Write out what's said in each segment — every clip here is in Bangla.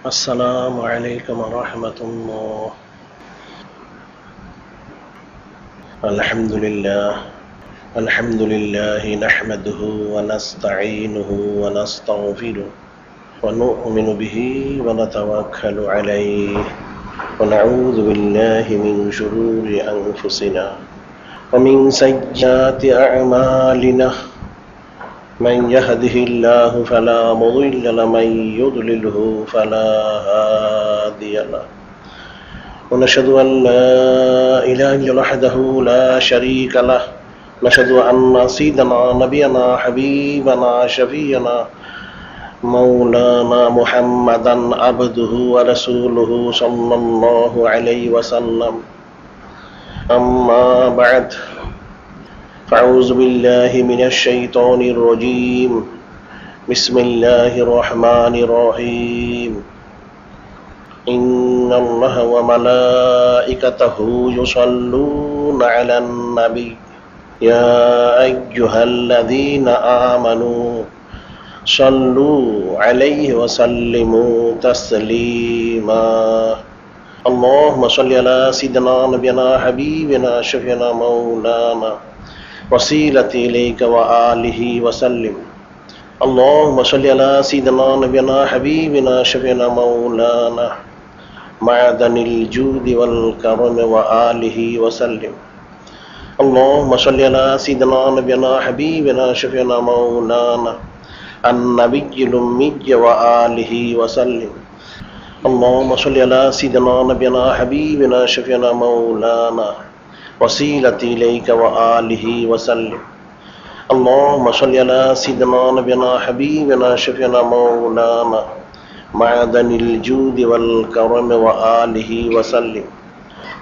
السلام عليكم ورحمة الله. الحمد لله نحمده ونستعينه ونستغفره ونؤمن به ونتوكل عليه ونعوذ بالله من شرور أنفسنا ومن سيئات أعمالنا من يهده الله فلا مضل له ومن يضلله فلا هادي له ونشهد أن لا إله إلا الله وحده لا شريك له نشهد أن سيدنا نبينا حبيبنا شفيعنا مولانا محمدا عبده ورسوله صلى الله عليه وسلم. أما بعد فأعوذ بالله من الشيطان الرجيم. بسم الله الرحمن الرحيم. إن الله وملائكته يصلون على النبي يا أيها الذين آمنوا صلوا عليه وسلموا تسليما. اللهم صل على سيدنا نبينا حبيبنا شفيعنا مولانا وسيلة إليك وآله وسلم. اللهم صل على سيدنا نبينا حبيبنا شفيعنا مولانا معدن الجود والكرم وآله وسلم. اللهم صل على سيدنا نبينا حبيبنا شفيعنا مولانا النبي الأمي وآله وسلم. اللهم صل على سيدنا نبينا حبيبنا شفيعنا مولانا وسيلة إليك وآله وسلم. اللهم صل على سيدنا نبينا حبيبنا شفيعنا مولانا معدن الجود والكرم وآله وسلم.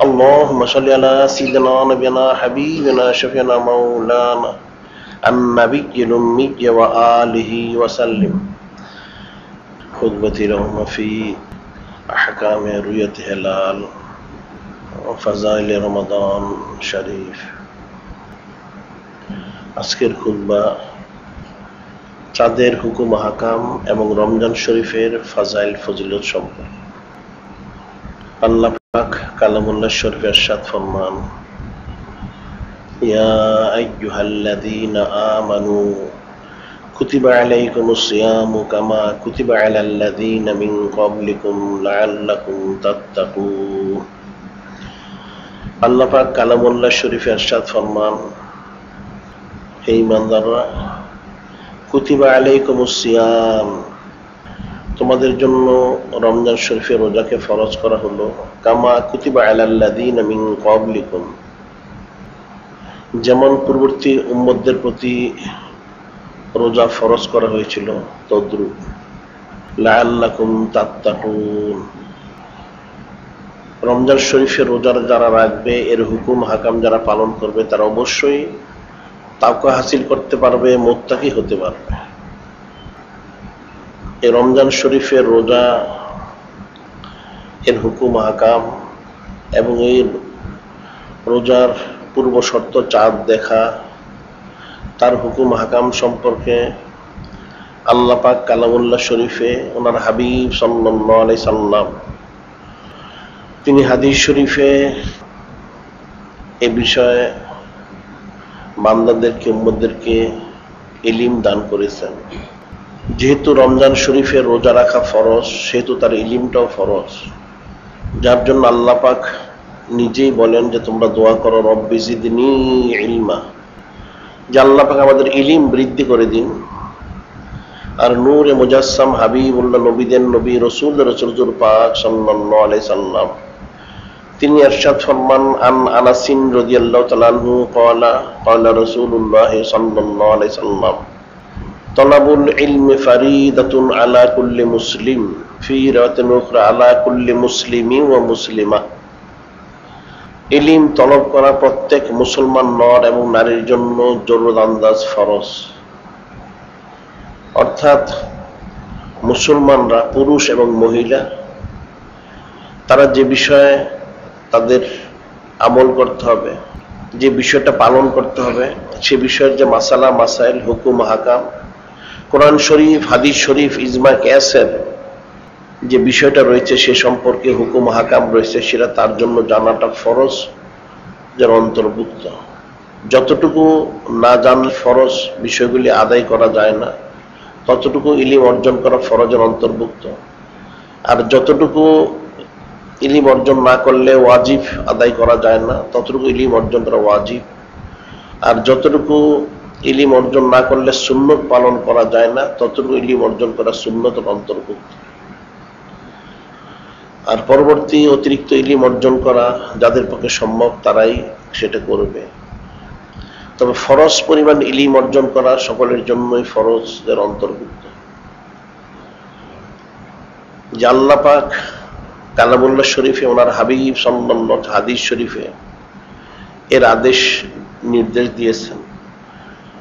اللهم صل على سيدنا نبينا حبيبنا شفيعنا مولانا النبي الأمي وآله وسلم. خطبتي لهم في أحكام رؤية هلال وفضائل রমাদান শরীফ। আজকের খুতবা চাঁদের হুকুম হাকাম এবং রমজান শরীফের ফাজাইল ফজিলত সম্পর্কে। আল্লাহ পাক কালামুল্লাহ শরীফে ইরশাদ ফরমান, ইয়া আইয়ুহাল্লাযীনা আমানু কুতিবা আলাইকুমুস সিয়ামু কামা কুতিবা আলাল্লাযীনা মিন ক্বাবলিকুম লাআল্লাকুম তাত্তাকুন। আল্লাহ পাক কালামুল্লাহ শরীফে ইরশাদ ফরমান, হে ঈমানদাররা, কুতিবা আলাইকুমুস সিয়াম, তোমাদের জন্য রমজান শরীফের রোজাকে ফরজ করা হলো, কামা কুতিবা আলাল্লাযীনা মিন ক্বাবলিকুম, যেমন পূর্ববর্তী উম্মতদের প্রতি রোজা ফরজ করা হয়েছিল তদ্রূপ, লাআল্লাকুম তাত্তাকুন, রমজান শরীফের রোজার যারা রাখবে, এর হুকুম হাকাম যারা পালন করবে, তারা অবশ্যই তাকওয়া হাসিল করতে পারবে, মুত্তাকি হতে পারবে। এই রমজান শরীফের রোজা, এর হুকুম হাকাম এবং এই রোজার পূর্ব শর্ত চাঁদ দেখা, তার হুকুম হাকাম সম্পর্কে আল্লাহ পাক কালামুল্লাহ শরীফে ওনার হাবিব সাল্লাল্লাহু আলাইহি সাল্লাম তিনি হাদিস শরীফে এ বিষয়ে বান্দাদেরকে, উম্মতদেরকে ইলম দান করেছেন। যেহেতু রমজান শরীফের রোজা রাখা ফরজ, সেহেতু তার ইলমটাও ফরজ, যার জন্য আল্লাহ পাক নিজেই বলেন যে তোমরা দোয়া করো, রব্বি জিদনি ইলমা, যে আল্লাহ পাক আমাদের ইলম বৃদ্ধি করে দিন। আর নূরে মুজাসসাম হাবিবুল্লাহ, নবীদের নবী, রাসূলের রাসূল পাক সাল্লাল্লাহু আলাইহি সাল্লাম তিনি ইরশাদ ফরমান, আন আনাসিন রাদিয়াল্লাহু তাআলা আনহু ক্বালা ক্বালা রাসূলুল্লাহ সাল্লাল্লাহু আলাইহি সাল্লাম, তালাবুল ইলমি ফারিদাতুন আলা কুল্লি মুসলিম ফি রাওয়াতিন উখরা আলা কুল্লি মুসলিমি ওয়া মুসলিমা। ইলম তলব করা প্রত্যেক মুসলমান নর এবং নারীর জন্য জরুরত আন্দাজ ফরজ। অর্থাৎ মুসলমানরা, পুরুষ এবং মহিলা, তারা যে বিষয়ে তাদের আমল করতে হবে, যে বিষয়টা পালন করতে হবে, সে বিষয়ের যে মাসালা মাসাইল, হুকুম হাকাম, কোরআন শরীফ, হাদিস শরীফ, ইজমা, কিয়াসের যে বিষয়টা রয়েছে সে সম্পর্কে হুকুম হাকাম রয়েছে, সেটা তার জন্য জানাটা ফরজ, যার অন্তর্ভুক্ত। যতটুকু না জানলে ফরজ বিষয়গুলি আদায় করা যায় না, ততটুকু ইলিম অর্জন করা ফরজের অন্তর্ভুক্ত। আর যতটুকু ইলিম অর্জন না করলে ওয়াজিব আদায় করা যায় না, ততটুকু ইলিম অর্জন করা ওয়াজিব। আর যতটুকু ইলিম অর্জন না করলে সুন্নত পালন করা যায় না, ততটুকু ইলিম অর্জন করা সুন্নতের অন্তর্ভুক্ত। আর পরবর্তী অতিরিক্ত ইলিম অর্জন করা যাদের পক্ষে সম্ভব তারাই সেটা করবে। তবে ফরজ পরিমাণ ইলিম অর্জন করা সকলের জন্যই ফরজের অন্তর্ভুক্ত। যে আল্লাহ পাক কালামুল্লাহ শরীফে ওনার হাবিব সাল্লাল্লাহু হাদিস শরীফে এর আদেশ নির্দেশ দিয়েছেন,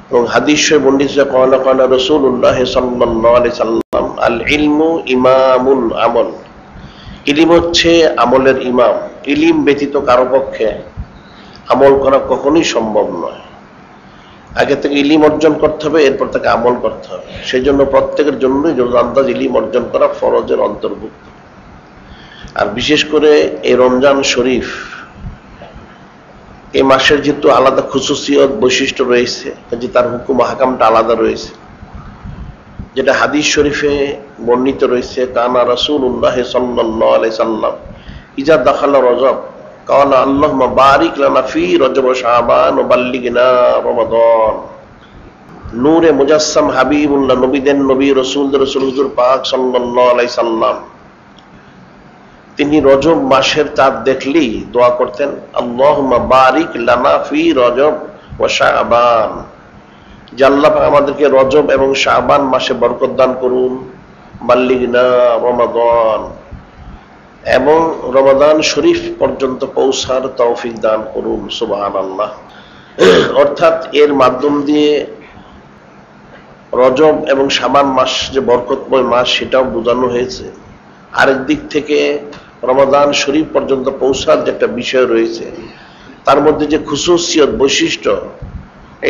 এবং হাদিস শরীফে বর্ণিত কালা রাসূলুল্লাহ সাল্লাল্লাহু আলাইহি সাল্লাম আল ইলমু ইমামুল আমল, ইলিম হচ্ছে আমলের ইমাম। ইলিম ব্যতীত কারো পক্ষে আমল করা কখনোই সম্ভব নয়। আগে থেকে ইলিম অর্জন করতে হবে, এরপর তাকে আমল করতে হবে। সেই জন্য প্রত্যেকের জন্যই আন্দাজ ইলিম অর্জন করা ফরজের অন্তর্ভুক্ত। আর বিশেষ করে এই রমজান শরীফ, এই মাসের যেহেতু আলাদা খুসুসিয়ত বৈশিষ্ট্য রয়েছে, যে তার হুকুম হাকামটা আলাদা রয়েছে, যেটা হাদিস শরীফে বর্ণিত রয়েছে, কানা রাসূলুল্লাহ সাল্লাল্লাহু আলাইহি সাল্লাম ইজা দাখালা রজব কালা আল্লাহুম্মা বারিক লানা ফি রজব ওয়া শাবান ওয়া বাল্লিগনা রমাদান। নূরে মুজাসসাম হাবিবুল্লাহ, নবীদের নবী, রাসূলদের রাসূল হুজুর পাক সাল্লাল্লাহু আলাইহি সাল্লাম তিনি রজব মাসের চাঁদ দেখলেই দোয়া করতেন, আল্লাহুম্মা বারিক লানা ফি রজব ওয়া শাবান, যে আল্লাহ পাক আমাদেরকে রজব এবং শাবান মাসে বরকত দান করুন, বাল্লিগনা রমাদান, এবং রমাদান শরীফ পর্যন্ত পৌঁছার তৌফিক দান করুন। সুবহানাল্লাহ। অর্থাৎ এর মাধ্যম দিয়ে রজব এবং শাবান মাস যে বরকতময় মাস সেটাও বোঝানো হয়েছে। আরেক দিক থেকে রমাদান শরীফ পর্যন্ত পৌঁছার যে একটা বিষয় রয়েছে, তার মধ্যে যে খুসুসিয়ত বৈশিষ্ট্য,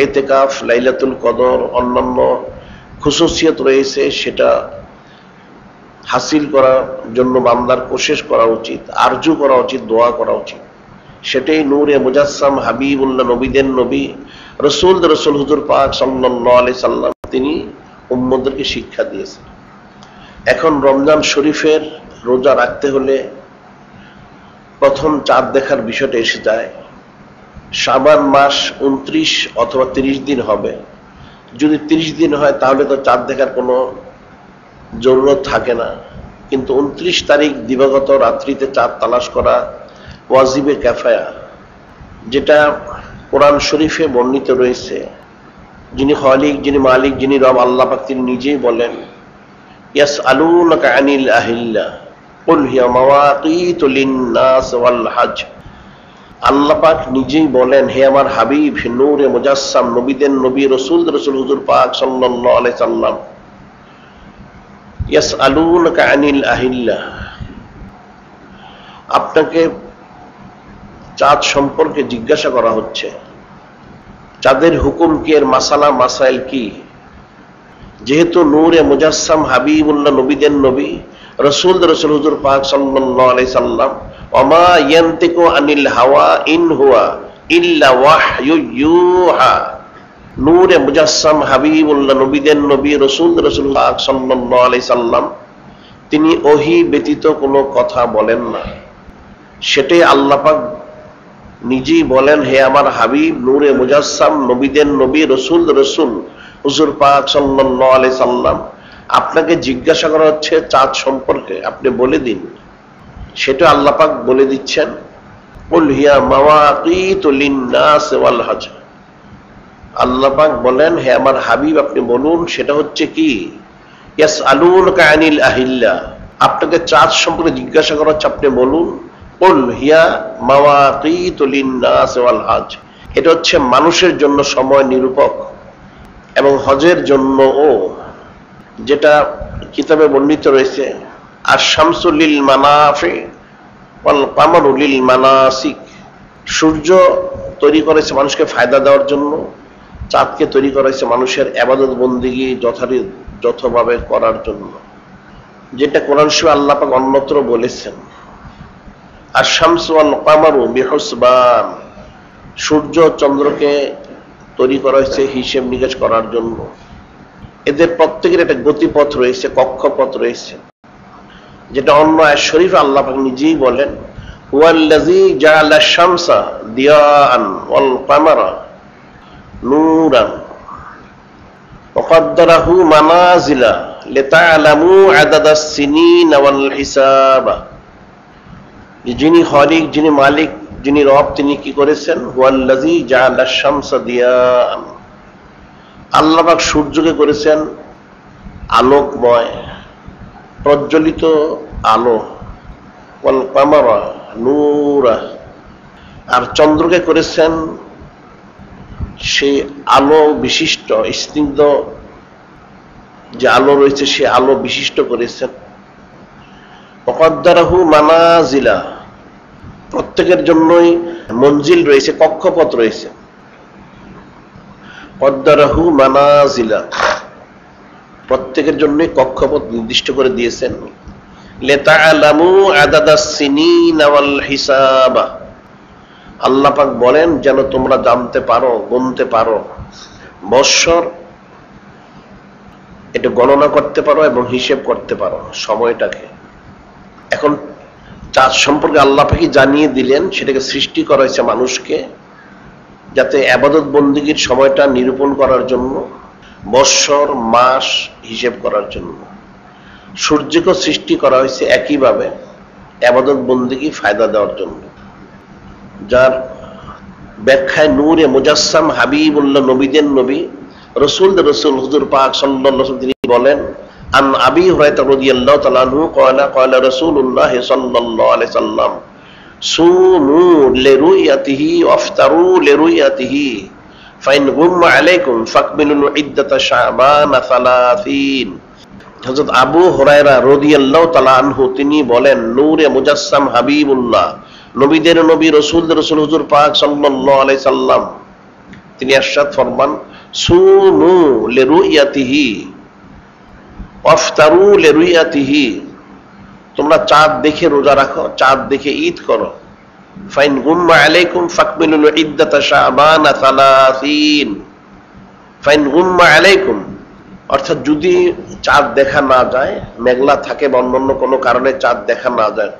ইতিকাফ, লাইলাতুল কদর, অন্যান্য খুসুসিয়ত রয়েছে, সেটা হাসিল করার জন্য বান্দার কোশিশ করা উচিত, আরজু করা উচিত, দোয়া করা উচিত। সেটাই নূরে মুজাসসাম হাবিবুল্লাহ, নবীদের নবী, রাসূলদের রাসূল হুজুর পাক সাল্লাল্লাহু আলাইহি সাল্লাম তিনি উম্মতদেরকে শিক্ষা দিয়েছেন। এখন রমজান শরীফের রোজা রাখতে হলে প্রথম চাঁদ দেখার বিষয়টা এসে যায়। শাবান মাস 29 অথবা 30 দিন হবে। যদি 30 দিন হয় তাহলে তো চাঁদ দেখার কোনো জরুরত থাকে না, কিন্তু 29 তারিখ দিবাগত রাত্রিতে চাঁদ তালাশ করা ওয়াজিবে কিফায়া, যেটা কোরআন শরীফে বর্ণিত রয়েছে। যিনি খালিক, যিনি মালিক, যিনি রব আল্লাহ পাক তিনি নিজেই বলেন, ইয়াসআলুনাকা আনিল আহিল্লা কুল হিয়া মাওয়াকিতু লিন-নাস ওয়াল হজ। আল্লাহ পাক নিজেই বলেন, হে আমার হাবিব নূরে মুজাসসাম, নবীদের নবী, রাসূলদের রাসূল হুজুর পাক সাল্লাল্লাহু আলাইহি সাল্লাম, ইয়াসআলুনাকা আনিল আহিল্লা, আপনাকে চাঁদ সম্পর্কে জিজ্ঞাসা করা হচ্ছে। চাঁদের হুকুম কি, এর মাসালা মাসাইল কি? যেহেতু নূরে মুজাসসাম হাবিবুল্লাহ, নবীদের নবী, রাসূলদের রাসূল হুজুর পাক সাল্লাল্লাহু আলাইহি সাল্লাম, ওমা ইয়ানতিকু আনিল হাওয়া ইন হুয়া ইল্লা ওয়াহয়ু ইউহা, নূরে মুজাসসাম হাবিবুল্লাহ, নবীদের নবী, রাসূলদের রাসূল পাক সাল্লাল্লাহু আলাইহি সাল্লাম তিনি ওহী ব্যতীত কোনো কথা বলেন না। সেটাই আল্লাহ পাক নিজেই বলেন, হে আমার হাবিব নূরে মুজাসসাম, নবীদের নবী, রাসূলদের রাসূল হুজুর পাক সাল্লাল্লাহু আলাইহি সাল্লাম, আপনাকে জিজ্ঞাসা করা হচ্ছে চাঁদ সম্পর্কে, আপনি বলে দিন। সেটা আল্লাহ পাক বলে দিচ্ছেন, কুল হিয়া মাওয়াকিতু লিন-নাস ওয়াল হজ। আল্লাহ পাক বলেন, হে আমার হাবিব আপনি বলুন সেটা হচ্ছে কি, ইয়াসআলুনাকা আনিল আহিল্লা, আপনাকে চাঁদ সম্পর্কে জিজ্ঞাসা করা হচ্ছে, আপনি বলুন কুল হিয়া মাওয়াকিতু লিন-নাস ওয়াল হজ। এটা হচ্ছে মানুষের জন্য সময় নিরূপক এবং হজের জন্যও, যেটা কিতাবে বর্ণিত রয়েছে, আশ-শামসু লিল মানাফি ওয়াল কামারু লিল মানাসিক। সূর্য তৈরি করেছে মানুষকে ফায়দা দেওয়ার জন্য, চাঁদকে তৈরি করেছে মানুষের ইবাদত বন্দেগী যথাভাবে করার জন্য। যেটা কোরআন শরীফে আল্লাহ পাক অন্যত্র বলেছেন, আশ-শামসু ওয়াল কামারু বিহুসবান, সূর্য চন্দ্রকে তৈরি করা হয়েছে হিসেব নিকেশ করার জন্য। এদের প্রত্যেকের একটা গতিপথ রয়েছে, কক্ষপথ রয়েছে, যেটা অন্য আয়াত শরীফে আল্লাহ পাক নিজেই বলেন, হুয়াল্লাযী জাআলা আশ-শামসা দিয়াআন ওয়াল কামারা নূরান ওয়া কদ্দারাহু মানাজিলা লিতা'লামু আদাদাস সিনিনা ওয়াল হিসাবা। যিনি খালিক, যিনি মালিক, যিনি রব, তিনি কি করেছেন? হুয়াল্লাযী জাআলা আশ-শামসা দিয়াআন, আল্লাহ পাক সূর্যকে করেছেন আলোকময়, প্রজ্বলিত আলো, ওয়াল কামারা নূরা, আর চন্দ্রকে করেছেন সেই আলো বিশিষ্ট, স্নিগ্ধ যে আলো রয়েছে সে আলো বিশিষ্ট করেছেন। ওয়াকদ্দারাহু মানাজিলা, প্রত্যেকের জন্যই মঞ্জিল রয়েছে, কক্ষপথ রয়েছে। কদ্দারাহু মানাজিলা, প্রত্যেকের জন্যই কক্ষপথ নির্দিষ্ট করে দিয়েছেন। লিতা'লামু আদাদাস সিনিনা ওয়াল হিসাবা, আল্লাহ পাক বলেন যেন তোমরা জানতে পারো, গুনতে পারো, বৎসর এটা গণনা করতে পারো এবং হিসেব করতে পারো সময়টাকে। এখন চাঁদ সম্পর্কে আল্লাহ পাকই জানিয়ে দিলেন, সেটাকে সৃষ্টি করা হয়েছে মানুষকে, যাতে ইবাদত বন্দেগীর সময়টা নিরূপণ করার জন্য, বৎসর মাস হিসেব করার জন্য। সূর্যকে সৃষ্টি করা হয়েছে একইভাবে ইবাদত বন্দেগী ফায়দা দেওয়ার জন্য, যার ব্যাখ্যায় নূরে মুজাসসাম হাবিবুল্লাহ, নবীদের নবী, রাসূলদের রাসূল হুজুর পাক সাল্লাল্লাহু আলাইহি ওয়াসাল্লাম তিনি বলেন, আন আবি হুরায়রা রাদিয়াল্লাহু তাআলা আনহু ক্বালা ক্বালা রাসূলুল্লাহ সাল্লাল্লাহু আলাইহি ওয়াসাল্লাম সুমু লিরুয়াতিহি ওয়াফতারু লিরুয়াতিহি ফাইন গুম্মা আলাইকুম ফাকমিলুল ইদ্দাতা শাবান 30। হযরত আবু হুরায়রা রাদিয়াল্লাহু তাআলা আনহু তিনি বলেন, নূরে মুজাসসাম হাবিবুল্লাহ, নবীদের নবী, রাসূলদের রাসূল হুজুর পাক সাল্লাল্লাহু আলাইহি সাল্লাম তিনি ইরশাদ ফরমান, সুমু লিরুয়াতিহি ওয়াফতারু লিরুয়াতিহি, তোমরা চাঁদ দেখে রোজা রাখো, চাঁদ দেখে ঈদ করো। ফাইন গুম্মা আলাইকুম ফাকমিলুল ইদ্দাতা শাবান 30। ফাইন গুম্মা আলাইকুম অর্থাৎ যদি চাঁদ দেখা না যায়, মেঘলা থাকে বা অন্যান্য কোনো কারণে চাঁদ দেখা না যায়,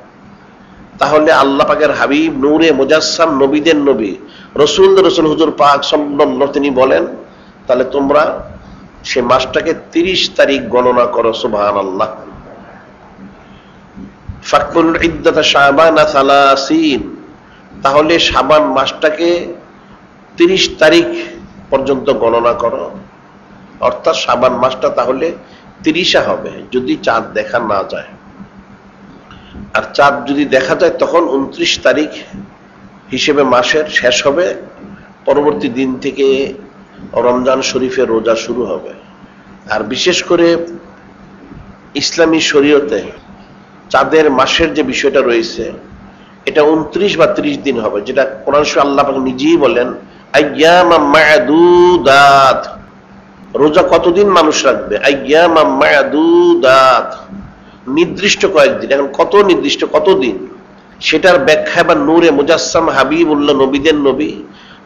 তাহলে আল্লাহ পাকের হাবিব নূরে মুজাসসাম, নবীদের নবী, রাসূলদের রাসূল হুজুর পাক সাল্লাল্লাহু তিনি বলেন, তাহলে তোমরা সে মাসটাকে 30 তারিখ গণনা করো। সুবহানাল্লাহ। ফাকমিলুল ইদ্দাতা শাবান 30, তাহলে শাবান মাসটাকে 30 তারিখ পর্যন্ত গণনা করো, অর্থাৎ শাবান মাসটা তাহলে 30 হবে যদি চাঁদ দেখা না যায়। আর চাঁদ যদি দেখা যায় তখন 29 তারিখ হিসেবে মাসের শেষ হবে, পরবর্তী দিন থেকে রমজান শরীফের রোজা শুরু হবে। আর বিশেষ করে ইসলামী শরীয়তে চাঁদের মাসের যে বিষয়টা রয়েছে, এটা 29 বা 30 দিন হবে, যেটা কোরআন শরীফে আল্লাহ পাক নিজেই বলেন, আইয়ামাম মা'দুদাত, রোজা কতদিন মানুষ রাখবে? আইয়ামাম মা'দুদাত, নির্দিষ্ট কয়েকদিন। এখন কত নির্দিষ্ট, কতদিন, সেটার ব্যাখ্যা বা নূরে মুজাসসাম হাবিবুল্লাহ, নবীদের নবী,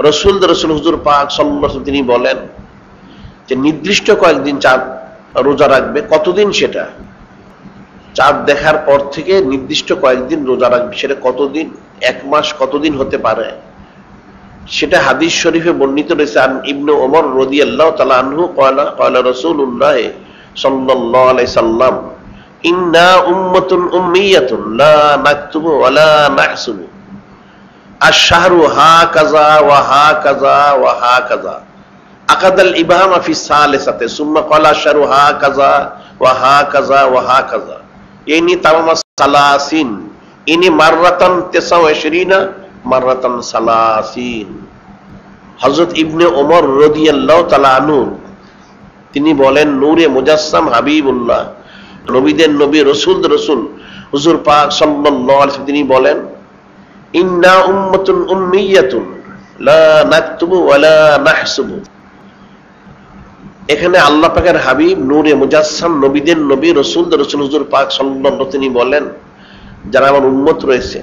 রাসূলদের রাসূল হুজুর পাক সাল্লাল্লাহু আলাইহি ওয়াসাল্লাম তিনি বলেন যে নির্দিষ্ট কয়েকদিন চাঁদ রোজা রাখবে। কতদিন? সেটা চাঁদ দেখার পর থেকে নির্দিষ্ট কয়েকদিন রোজা রাখবে। সেটা কতদিন, এক মাস কতদিন হতে পারে, সেটা হাদিস শরীফে বর্ণিত রয়েছে। আন ইবনে ওমর রাদিয়াল্লাহু তাআলা আনহু ক্বালা ক্বালা রাসূলুল্লাহ সাল্লাল্লাহু আলাইহি সাল্লাম, ইন্না উম্মাতুন উম্মিয়াতুন লা নাকতুবু ওয়া লা নাহসুবু, আশ-শাহরু হাকাযা ওয়া হাকাযা ওয়া হাকাযা, আকাদাল ইবহামা ফি সালিসাতে সুম্মা ক্বালা আশ-শাহরু হাকাযা ওয়া হাকাযা ওয়া হাকাযা, ইনি তামামা সালাসিন, ইনি মাররাতান 29 মাররাতান সালাসিন। হযরত ইবনে ওমর রাদিয়াল্লাহু তাআলা আনহু তিনি বলেন, নূরে মুজাসসাম হাবিবুল্লাহ, নবীদের নবী, রাসূলদের রাসূল হুজুর পাক সাল্লাল্লাহু আলাইহি ওয়াসাল্লাম তিনি বলেন, ইন্না উম্মাতুন উম্মিয়াতুন লা নাকতুবু ওয়া লা নাহসুবু, এখানে আল্লাহ পাকের হাবিব নূরে মুজাসসাম, নবীদের নবী, রাসূলদের রাসূল হুজুর পাক সাল্লাল্লাহু আলাইহি ওয়াসাল্লাম তিনি বলেন, যারা আমার উম্মত রয়েছে,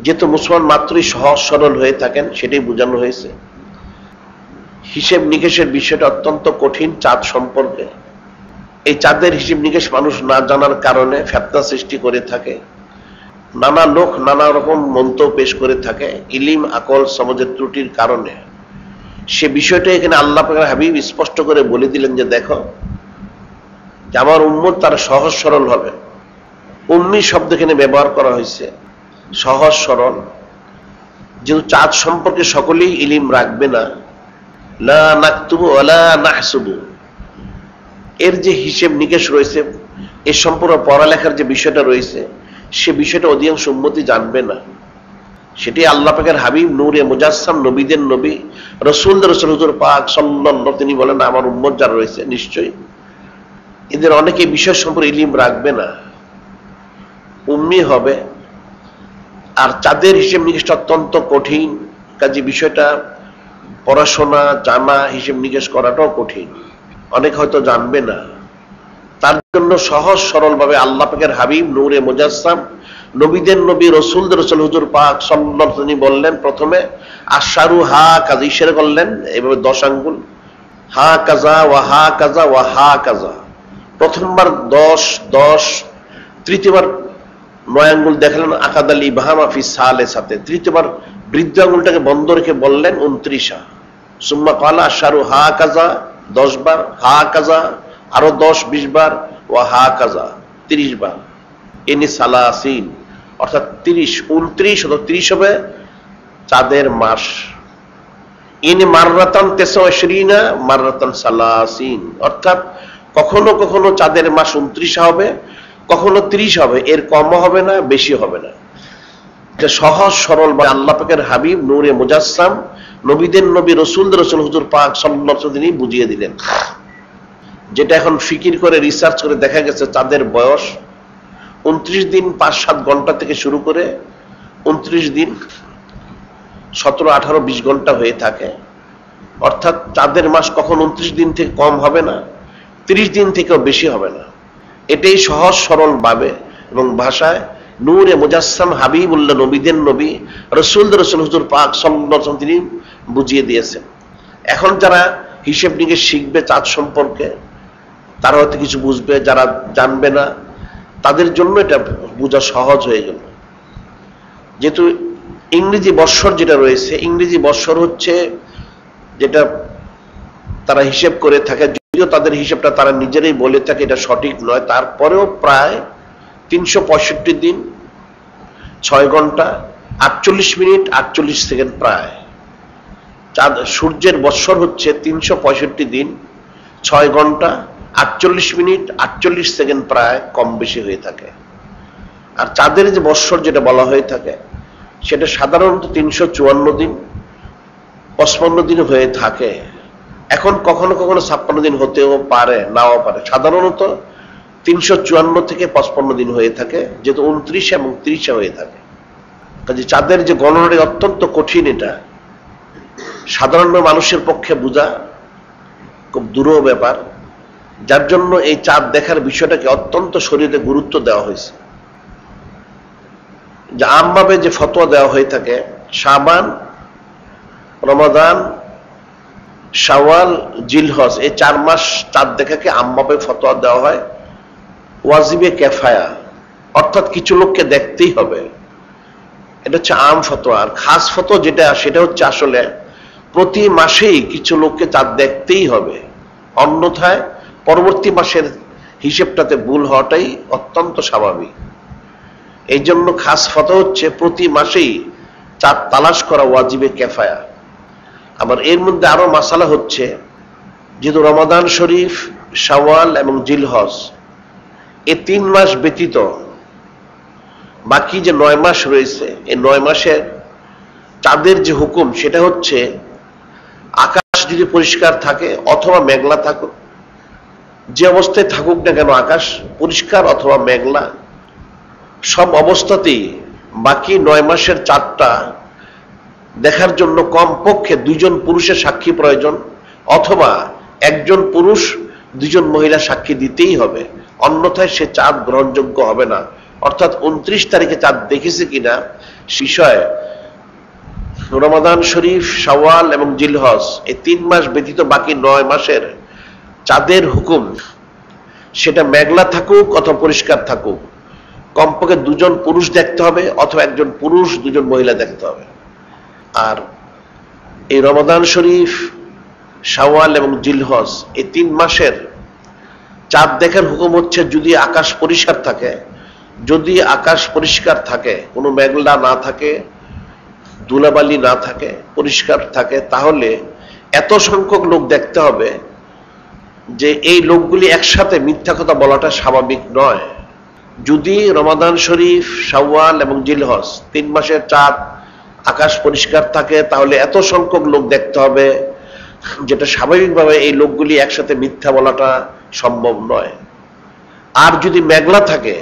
যেহেতু মুসলমান মাত্রই সহজ সরল হয়ে থাকেন সেটাই বোঝানো হয়েছে। হিসেব নিকেশের বিষয়টা অত্যন্ত কঠিন চাঁদ সম্পর্কে। এই চাঁদের হিসেব নিকেশ মানুষ না জানার কারণে ফিতনা সৃষ্টি করে থাকে, নানা লোক নানা রকম মন্তব্য পেশ করে থাকে ইলিম আকল সমাজের ত্রুটির কারণে। সে বিষয়টা এখানে আল্লাহ পাকের হাবিব স্পষ্ট করে বলে দিলেন যে দেখো, যে আমার উম্মত তারা সহজ সরল হবে। উম্মি শব্দ এখানে ব্যবহার করা হয়েছে, সহজ সরল। যেহেতু চাঁদ সম্পর্কে সকলেই ইলিম রাখবে না, লা নাকতুবু ওয়ালা নাহসুবু, এর যে হিসেব নিকেশ রয়েছে, এর সম্পর্কে পড়ালেখার যে বিষয়টা রয়েছে, সে বিষয়টা অধিকাংশ উম্মতি জানবে না। সেটি আল্লাহ পাকের হাবিব নূরে মুজাসসাম, নবীদের নবী, রাসূলদের রাসূল হুজুর পাক সাল্লাল্লাহু আলাইহি ওয়াসাল্লাম তিনি বলেন, আমার উম্মত যারা রয়েছে নিশ্চয়ই এদের অনেকে বিষয় সম্পর্কে ইলিম রাখবে না, উম্মি হবে। আর চাঁদের হিসেব নিকেশটা অত্যন্ত কঠিন, কাজে বিষয়টা পড়াশোনা জানা, হিসেব নিকেশ করাটাও কঠিন, অনেক হয়তো জানবে না। তার জন্য সহজ সরল ভাবে আল্লাহ পাকের হাবিব নূরে মুজাসসাম, নবীদের নবী, রাসূলদের রাসূল হুজুর পাক সাল্লাল্লাহু আলাইহি ওয়াসাল্লাম তিনি বললেন, প্রথমে আশারু হা কাজা, ইশারা করলেন এভাবে 10 আঙ্গুল, হা কাজা ওয়া হা কাজা ওয়া হা কাজা। প্রথমবার 10 10, তৃতীয়বার 9 আঙ্গুল দেখালেন আকাদাল ইবহামা ফি সালেসাতে, তৃতীয়বার বৃদ্ধ আঙ্গুলটাকে বন্ধ রেখে বললেন 29। সুম্মা ক্বালা আশারু হা কাজা 10 বার, হা কাজা আরো 10 20 বার, ওয়া হা কাজা 30 বার, ইনি সালাসিন, অর্থাৎ 30 29 অথবা 30 হবে চাঁদের মাস। ইনি মাররাতান 29 মাররাতান সালাসিন, অর্থাৎ কখনো কখনো চাঁদের মাস 29 হবে, কখনো 30 হবে, এর কম হবে না বেশি হবে না। এটা সহজ সরল বা আল্লাহ পাকের হাবিব নূরে মুজাসসাম, নবীদের নবী, রাসূলদের রাসূল হুজুর পাক সাল্লাল্লাহু আলাইহি ওয়াসাল্লাম তিনি বুঝিয়ে দিলেন। যেটা এখন ফিকির করে রিসার্চ করে দেখা গেছে চাঁদের বয়স 29 দিন 5-7 ঘন্টা থেকে শুরু করে 29 দিন 17 18 20 ঘন্টা হয়ে থাকে। অর্থাৎ চাঁদের মাস কখন 29 দিন থেকে কম হবে না, 30 দিন থেকেও বেশি হবে না। এটাই সহজ সরল ভাবে এবং ভাষায় নূরে মুজাসসাম, হাবিবুল্লাহ, নবীদের নবী, রাসূলদের রাসূল হুজুর পাক সাল্লাল্লাহু আলাইহি ওয়াসাল্লাম তিনি বুঝিয়ে দিয়েছেন। এখন যারা হিসেব নিকেশ শিখবে চাঁদ সম্পর্কে, তারা হয়তো কিছু বুঝবে, যারা জানবে না তাদের জন্য এটা বোঝা সহজ হয়ে গেল। যেহেতু ইংরেজি বৎসর যেটা রয়েছে, ইংরেজি বৎসর হচ্ছে যেটা তারা হিসেব করে থাকে, যদিও তাদের হিসেবটা তারা নিজেরাই বলে থাকে এটা সঠিক নয়, তারপরেও প্রায় 365 দিন 6 ঘন্টা 48 মিনিট 48 সেকেন্ড প্রায়। চাঁদ সূর্যের বৎসর হচ্ছে 365 দিন 6 ঘন্টা 48 মিনিট 48 সেকেন্ড, প্রায় কম বেশি হয়ে থাকে। আর চাঁদের যে বৎসর যেটা বলা হয়ে থাকে সেটা সাধারণত 354 দিন 55 দিন হয়ে থাকে। এখন কখনো কখনো 56 দিন হতেও পারে, নাও পারে। সাধারণত 354 থেকে 55 দিন হয়ে থাকে, যেহেতু 29 এবং 30 হয়ে থাকে। কাজে চাঁদের যে গণনাটি অত্যন্ত কঠিন, এটা সাধারণ মানুষের পক্ষে বোঝা খুব দুরূহ ব্যাপার, যার জন্য এই চাঁদ দেখার বিষয়টাকে অত্যন্ত শরীরে গুরুত্ব দেওয়া হয়েছে। যে আমভাবে যে ফতোয়া দেওয়া হয়ে থাকে, শাবান, রমাদান, শাওয়াল, জিলহজ, এই 4 মাস চাঁদ দেখাকে আমভাবে ফতোয়া দেওয়া হয় ওয়াজিবে কেফায়া, অর্থাৎ কিছু লোককে দেখতেই হবে। এটা হচ্ছে আম ফতোয়া। আর খাস ফতোয়া যেটা, সেটা হচ্ছে আসলে প্রতি মাসেই কিছু লোককে চাঁদ দেখতেই হবে, অন্যথায় পরবর্তী মাসের হিসেবটাতে ভুল হওয়াটাই অত্যন্ত স্বাভাবিক। এই জন্য খাস ফতোয়া হচ্ছে প্রতি মাসেই চাঁদ তালাশ করা ওয়াজিবে কেফায়া। আবার এর মধ্যে আরো মাসালা হচ্ছে, যেহেতু রমাদান শরীফ, শাওয়াল এবং জিলহজ এই 3 মাস ব্যতীত বাকি যে 9 মাস রয়েছে, এই 9 মাসের চাঁদের যে হুকুম সেটা হচ্ছে আকাশ যদি পরিষ্কার থাকে অথবা মেঘলা থাকুক, যে অবস্থায় থাকুক না কেন, আকাশ পরিষ্কার অথবা মেঘলা, সব অবস্থাতেই বাকি 9 মাসের চাঁদটা দেখার জন্য কমপক্ষে 2 জন পুরুষের সাক্ষী প্রয়োজন, অথবা একজন পুরুষ দুজন মহিলা সাক্ষী দিতেই হবে, অন্যথায় সে চাঁদ গ্রহণযোগ্য হবে না। অর্থাৎ 29 তারিখে চাঁদ দেখেছে কিনা বিষয়ে রমাদান শরীফ, শাওয়াল এবং জিলহজ এই 3 মাস ব্যতীত বাকি 9 মাসের চাঁদের হুকুম, সেটা মেঘলা থাকুক অথবা পরিষ্কার থাকুক, কমপক্ষে 2 জন পুরুষ দেখতে হবে অথবা একজন পুরুষ 2 জন মহিলা দেখতে হবে। আর এই রমাদান শরীফ, শাওয়াল এবং জিলহজ এই 3 মাসের চাঁদ দেখার হুকুম হচ্ছে যদি আকাশ পরিষ্কার থাকে, যদি আকাশ পরিষ্কার থাকে, কোনো মেঘলা না থাকে, ধুলাবালি না থাকে, পরিষ্কার থাকে, তাহলে এত সংখ্যক লোক দেখতে হবে যে এই লোকগুলি একসাথে মিথ্যা কথা বলাটা স্বাভাবিক নয়। যদি রমাদান শরীফ, শাওয়াল এবং জিলহজ 3 মাসের চাঁদ আকাশ পরিষ্কার থাকে, তাহলে এত সংখ্যক লোক দেখতে হবে যেটা স্বাভাবিকভাবে এই লোকগুলি একসাথে মিথ্যা বলাটা সম্ভব নয়। আর যদি মেঘলা থাকে,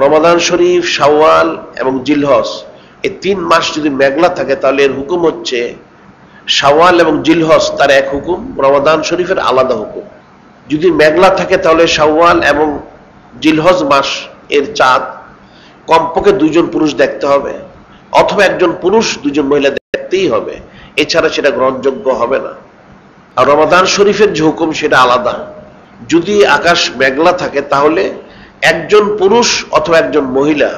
রমাদান শরীফ, শাওয়াল এবং জিলহজ এই 3 মাস যদি মেঘলা থাকে, তাহলে এর হুকুম হচ্ছে শাওয়াল এবং জিলহজ তার এক হুকুম, রমাদান শরীফের আলাদা হুকুম। যদি মেঘলা থাকে তাহলে শাওয়াল এবং জিলহজ মাস এর চাঁদ কমপক্ষে 2 জন পুরুষ দেখতে হবে অথবা একজন পুরুষ 2 জন মহিলা দেখতেই হবে, এছাড়া সেটা গ্রহণযোগ্য হবে না। আর রমাদান শরীফের যে হুকুম সেটা আলাদা। যদি আকাশ মেঘলা থাকে তাহলে একজন পুরুষ অথবা একজন মহিলা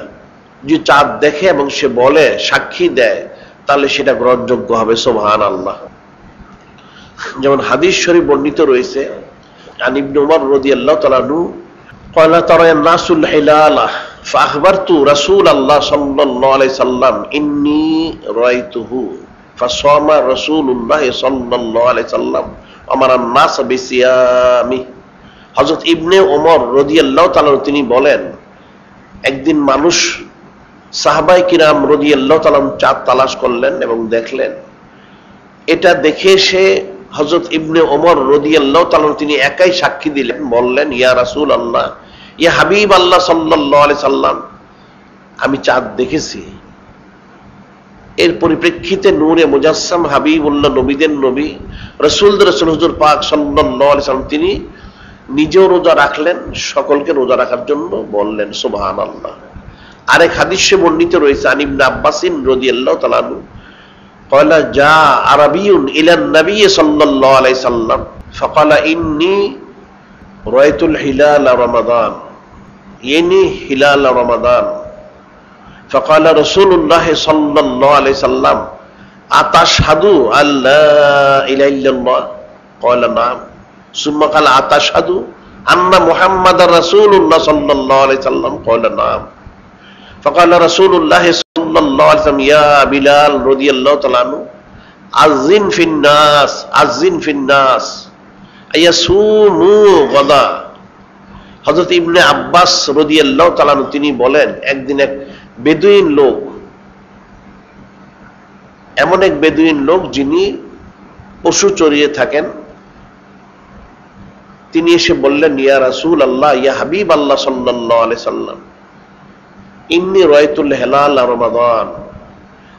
যদি চাঁদ দেখে এবং সে বলে, সাক্ষী দেয়, তাহলে সেটা গ্রহণযোগ্য হবে। সুবহানাল্লাহ। যেমন হাদিস শরীফ বর্ণিত রয়েছে, আন ইবনে উমর রাদিয়াল্লাহু তাআলা আনহু قال ترى الناس الهلال فأخبرت رسول الله صلى الله عليه وسلم إني رأيته فصام رسول الله صلى الله عليه وسلم أمر الناس بصيامه। হযরত ইবনে ওমর রাদিয়াল্লাহু তাআলা তিনি বলেন, একদিন মানুষ সাহাবায়ে কিরাম রাদিয়াল্লাহু তাআলা চাঁদ তালাশ করলেন এবং দেখলেন। এটা দেখে সে হযরত ইবনে ওমর রাদিয়াল্লাহু তাআলা তিনি একাই সাক্ষী দিলেন, বললেন, ইয়া রাসূলুল্লাহ, ইয়া হাবিব আল্লাহ সাল্লাল্লাহু আলাইহি সাল্লাম, আমি চাঁদ দেখেছি। এর পরিপ্রেক্ষিতে নূরে মুজাসসাম হাবিবুল্লাহ, নবীদের নবী, রাসূলদের রাসূল হুজুর পাক সাল্লাল্লাহু আলাইহি সাল্লাম তিনি নিজেও রোজা রাখলেন, সকলকে রোজা রাখার জন্য বললেন। সুবহানাল্লাহ। আরেক হাদিসে বর্ণিত রয়েছে, আন ইবনে আব্বাসিন রাদিয়াল্লাহু তাআলা আনহু قال جاء عربي إلى النبي صلى الله عليه وسلم فقال إني رأيت الهلال رمضان يعني هلال رمضان فقال رسول الله صلى الله عليه وسلم أتشهد أن لا إله إلا الله قال نعم ثم قال أتشهد أن محمد رسول الله صلى الله عليه وسلم قال نعم فقال رسول الله صلى الله عليه وسلم يا بلال رضي الله تعالى عنه أذن في الناس أذن في الناس أيصوموا غدا। হযরত ইবনে আব্বাস রাদিয়াল্লাহু তাআলা আনহু তিনি বলেন, একদিন এক বেদুইন লোক, এমন এক বেদুইন লোক যিনি পশু চড়িয়ে থাকেন, তিনি এসে বললেন, ইয়া রাসূলুল্লাহ, ইয়া হাবিব আল্লাহ সাল্লাল্লাহু আলাইহি সাল্লাম, ইন্নী রায়তুল হিলাল রমাদান,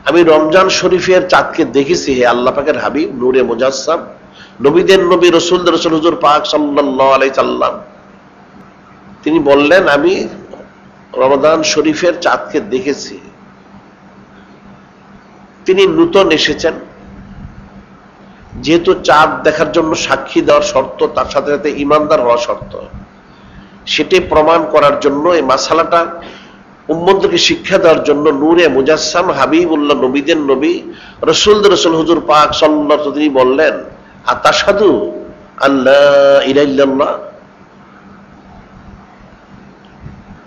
আমি রমজান শরীফের চাঁদকে দেখেছি হে আল্লাহ পাকের হাবিব, নূরে মুজাসসাম, নবীদের নবী, রাসূলদের রাসূল হুজুর পাক সাল্লাল্লাহু আলাইহি সাল্লাম তিনি বললেন, আমি রমাদান শরীফের চাঁদকে দেখেছি। তিনি নূতন এসেছেন, যেহেতু চাঁদ দেখার জন্য সাক্ষী দেওয়ার শর্ত, তার সাথে সাথে ঈমানদার হওয়া শর্ত, সেটি প্রমাণ করার জন্য এই মাসালাটা উম্মতকে শিক্ষা দেওয়ার জন্য নূরে মুজাসসাম হাবিবুল্লাহ, নবীদের নবী, রাসূলদের রাসূল হুজুর পাক সাল্লাল্লাহু আলাইহি ওয়াসাল্লাম তিনি বললেন, আতাশহাদু আল্লা ইলাহা ইল্লাল্লাহ,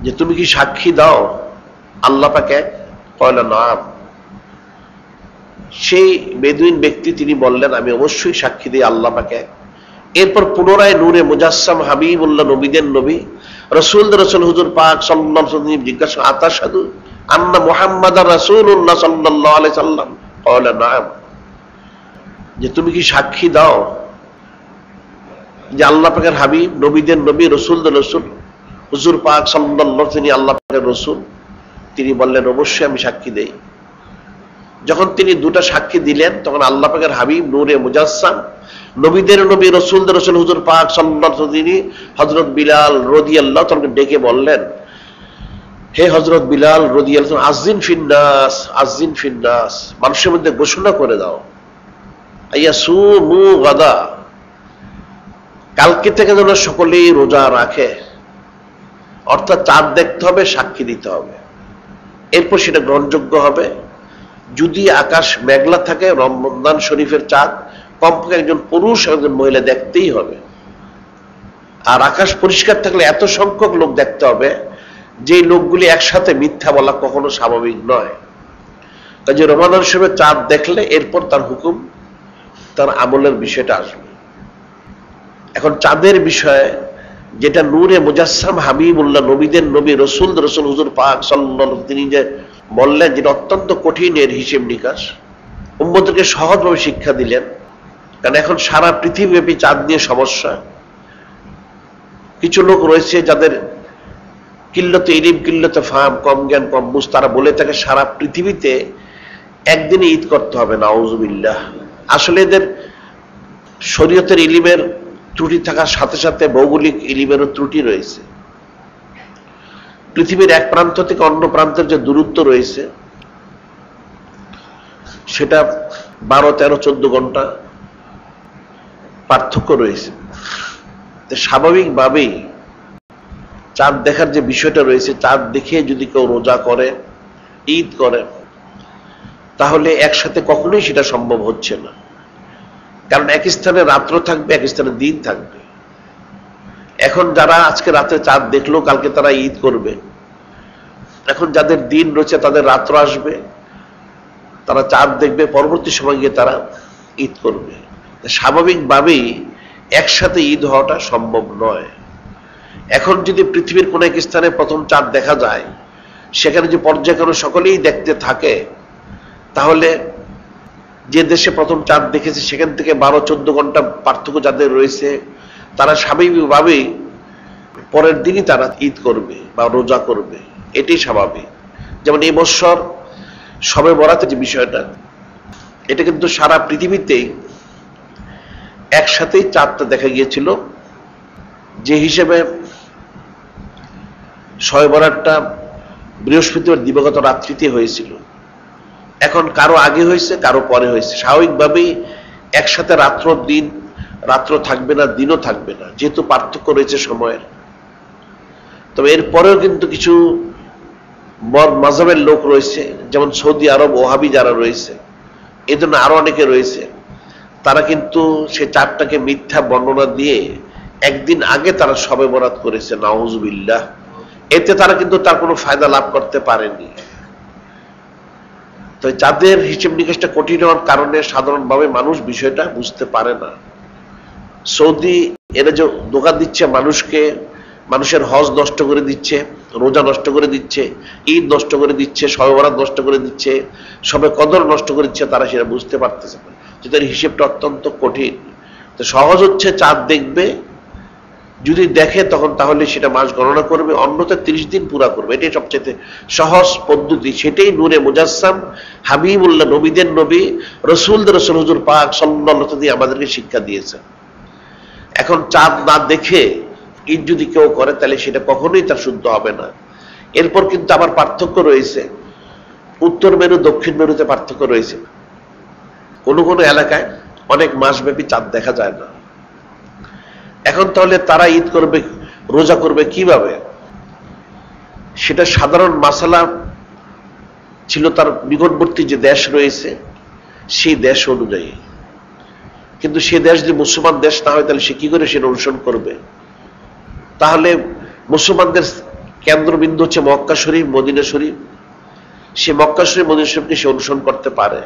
যে তুমি কি সাক্ষী দাও আল্লাহ পাক এক? কয়লা নাম। সেই বেদুইন ব্যক্তি তিনি বললেন, আমি অবশ্যই সাক্ষী দিই আল্লাহ পাক এক। এরপর পুনরায় নূরে মুজাসসাম হাবিবুল্লাহ, নবীদের নবী, রাসূলদের রাসূল হুজুর পাক সাল্লাল্লাহু আলাইহি ওয়াসাল্লাম জিজ্ঞাসা, আতাশহাদু আন্না মুহাম্মাদার রাসূলুল্লাহ সাল্লাল্লাহু আলাইহি সাল্লাম? ক্বালা নাম, যে তুমি কি সাক্ষী দাও যে আল্লাহ পাকের হাবিব, নবীদের নবী, রাসূলদের রাসূল হুজুর পাক সাল্লাল্লাহু আলাইহি, তিনি আল্লাহ পাকের রাসূল? তিনি বললেন, অবশ্যই আমি সাক্ষী দেই। যখন তিনি দুটা সাক্ষী দিলেন, তখন আল্লাহ পাকের হাবিব নূরে মুজাসসাম নবীদের নবী রসুলদের রসুল হুজুর পাক সাল্লাল্লাহু আলাইহি ওয়াসাল্লাম হযরত বিলাল রাদিয়াল্লাহু তাআলাকে ডেকে বললেন, হে হযরত বিলাল রাদিয়াল্লাহু তাআলা, আযিন ফিন্নাস, আযিন ফিন্নাস, মানুষের মধ্যে ঘোষণা করে দাও, আইয়াসুমু গাদা, কালকে থেকে যেন সকলেই রোজা রাখে। অর্থাৎ চাঁদ দেখতে হবে, সাক্ষী দিতে হবে, এরপর সেটা গ্রহণযোগ্য হবে। যদি আকাশ মেঘলা থাকে, রমজান শরীফের চাঁদ কমপক্ষে একজন পুরুষ একজন মহিলা দেখতেই হবে। আর আকাশ পরিষ্কার থাকলে এত সংখ্যক লোক দেখতে হবে যে লোকগুলি একসাথে মিথ্যা বলা কখনো স্বাভাবিক নয়। কাজে রমজান শরীফের চাঁদ দেখলে এরপর তার হুকুম, তার আমলের বিষয়টা আসবে। এখন চাঁদের বিষয়ে যেটা নূরে মুজাসসাম হাবিবুল্লাহ, নবীদের নবী রসুল রসুল হুজুর পাক সাল্লাল্লাহু আলাইহি ওয়াসাল্লাম তিনি যে বললেন, যেটা অত্যন্ত কঠিন এর হিসেব নিকাশ, উম্মতকে সহজভাবে শিক্ষা দিলেন। কারণ এখন সারা পৃথিবীব্যাপী চাঁদ নিয়ে সমস্যা। কিছু লোক রয়েছে যাদের কিল্লতে ইলিম কিল্লতে ফাহাম, কম জ্ঞান কম বুঝ, তারা বলে থাকে সারা পৃথিবীতে একদিনে ঈদ করতে হবে, নাউজুবিল্লাহ। আসলে এদের শরীয়তের ইলিমের ত্রুটি থাকার সাথে সাথে ভৌগোলিক ইলিমেরও ত্রুটি রয়েছে। পৃথিবীর এক প্রান্ত থেকে অন্য প্রান্তের যে দূরত্ব রয়েছে সেটা 12, 13, 14 ঘন্টা পার্থক্য রয়েছে। স্বাভাবিকভাবেই চাঁদ দেখার যে বিষয়টা রয়েছে, চাঁদ দেখে যদি কেউ রোজা করে, ঈদ করে, তাহলে একসাথে কখনোই সেটা সম্ভব হচ্ছে না। কারণ এক স্থানে রাত্র থাকবে, এক স্থানে দিন থাকবে। এখন যারা আজকে রাতে চাঁদ দেখলো, কালকে তারা ঈদ করবে। এখন যাদের দিন রয়েছে তাদের রাত্র আসবে, তারা চাঁদ দেখবে, পরবর্তী সময় গিয়ে তারা ঈদ করবে। স্বাভাবিকভাবেই একসাথে ঈদ হওয়াটা সম্ভব নয়। এখন যদি পৃথিবীর কোন এক স্থানে প্রথম চাঁদ দেখা যায়, সেখানে যে পর্যায়ক্রমে সকলেই দেখতে থাকে, তাহলে যে দেশে প্রথম চাঁদ দেখেছে সেখান থেকে 12-14 ঘন্টা পার্থক্য যাদের রয়েছে, তারা স্বাভাবিকভাবেই পরের দিনই তারা ঈদ করবে বা রোজা করবে, এটাই স্বাভাবিক। যেমন এই বছর শবে বরাতের যে বিষয়টা, এটা কিন্তু সারা পৃথিবীতেই একসাথেই চাঁদটা দেখা গিয়েছিল। যে হিসেবে শবে বরাতটা বৃহস্পতিবার দিবাগত রাত্রিতে হয়েছিল, এখন কারো আগে হয়েছে, কারো পরে হয়েছে। স্বাভাবিকভাবেই একসাথে রাত্র দিন, রাত্র থাকবে না, দিনও থাকবে না, যেহেতু পার্থক্য রয়েছে সময়ের। তবে এরপরেও কিন্তু কিছু মাযহাবের লোক রয়েছে, যেমন সৌদি আরব ওহাবি যারা রয়েছে, এই জন্য আরো অনেকে রয়েছে, তারা কিন্তু সে চাঁদটাকে মিথ্যা বর্ণনা দিয়ে একদিন আগে তারা শবে বরাত করেছে, নাউজুবিল্লাহ। এতে তারা কিন্তু তার কোনো ফায়দা লাভ করতে পারেনি। তো চাঁদের হিসেব নিকাশটা কঠিন হওয়ার কারণে সাধারণভাবে মানুষ বিষয়টা বুঝতে পারে না। সৌদি এরা যে ধোঁকা দিচ্ছে মানুষকে, মানুষের হজ নষ্ট করে দিচ্ছে, রোজা নষ্ট করে দিচ্ছে, ঈদ নষ্ট করে দিচ্ছে, শবে বরাত নষ্ট করে দিচ্ছে, শবে কদর নষ্ট করে দিচ্ছে, তারা সেটা বুঝতে পারতেছে না। তাদের হিসেবটা অত্যন্ত কঠিন। তো সহজ হচ্ছে চাঁদ দেখবে, যদি দেখে তখন তাহলে সেটা মাস গণনা করবে, অন্যথা 30 দিন পুরা করবে। এটাই সবচেয়ে সহজ পদ্ধতি। সেটাই নূরে মুজাসসাম হাবিবুল্লাহ, নবীদের নবী রসুলদের রসুল হুজুর পাক সাল্লাল্লাহু আলাইহি ওয়াসাল্লাম আমাদেরকে শিক্ষা দিয়েছেন। এখন চাঁদ না দেখে ঈদ যদি কেউ করে, তাহলে সেটা কখনোই তার শুদ্ধ হবে না। এরপর কিন্তু আবার পার্থক্য রয়েছে, উত্তর মেরু দক্ষিণ মেরুতে পার্থক্য রয়েছে। কোন কোন এলাকায় অনেক মাসব্যাপী চাঁদ দেখা যায় না। এখন তাহলে তারা ঈদ করবে, রোজা করবে কিভাবে? সেটা সাধারণ মাসালা ছিল তার নিকটবর্তী যে দেশ রয়েছে সেই দেশ অনুযায়ী। কিন্তু সে দেশ যদি মুসলমান দেশ না হয়, তাহলে সে কি করে সেটা অনুসরণ করবে? তাহলে মুসলমানদের কেন্দ্রবিন্দু হচ্ছে মক্কা শরীফ, মদিনা শরীফ। সে মক্কা শরীফ, মদিনা শরীফকে সে অনুসরণ করতে পারে।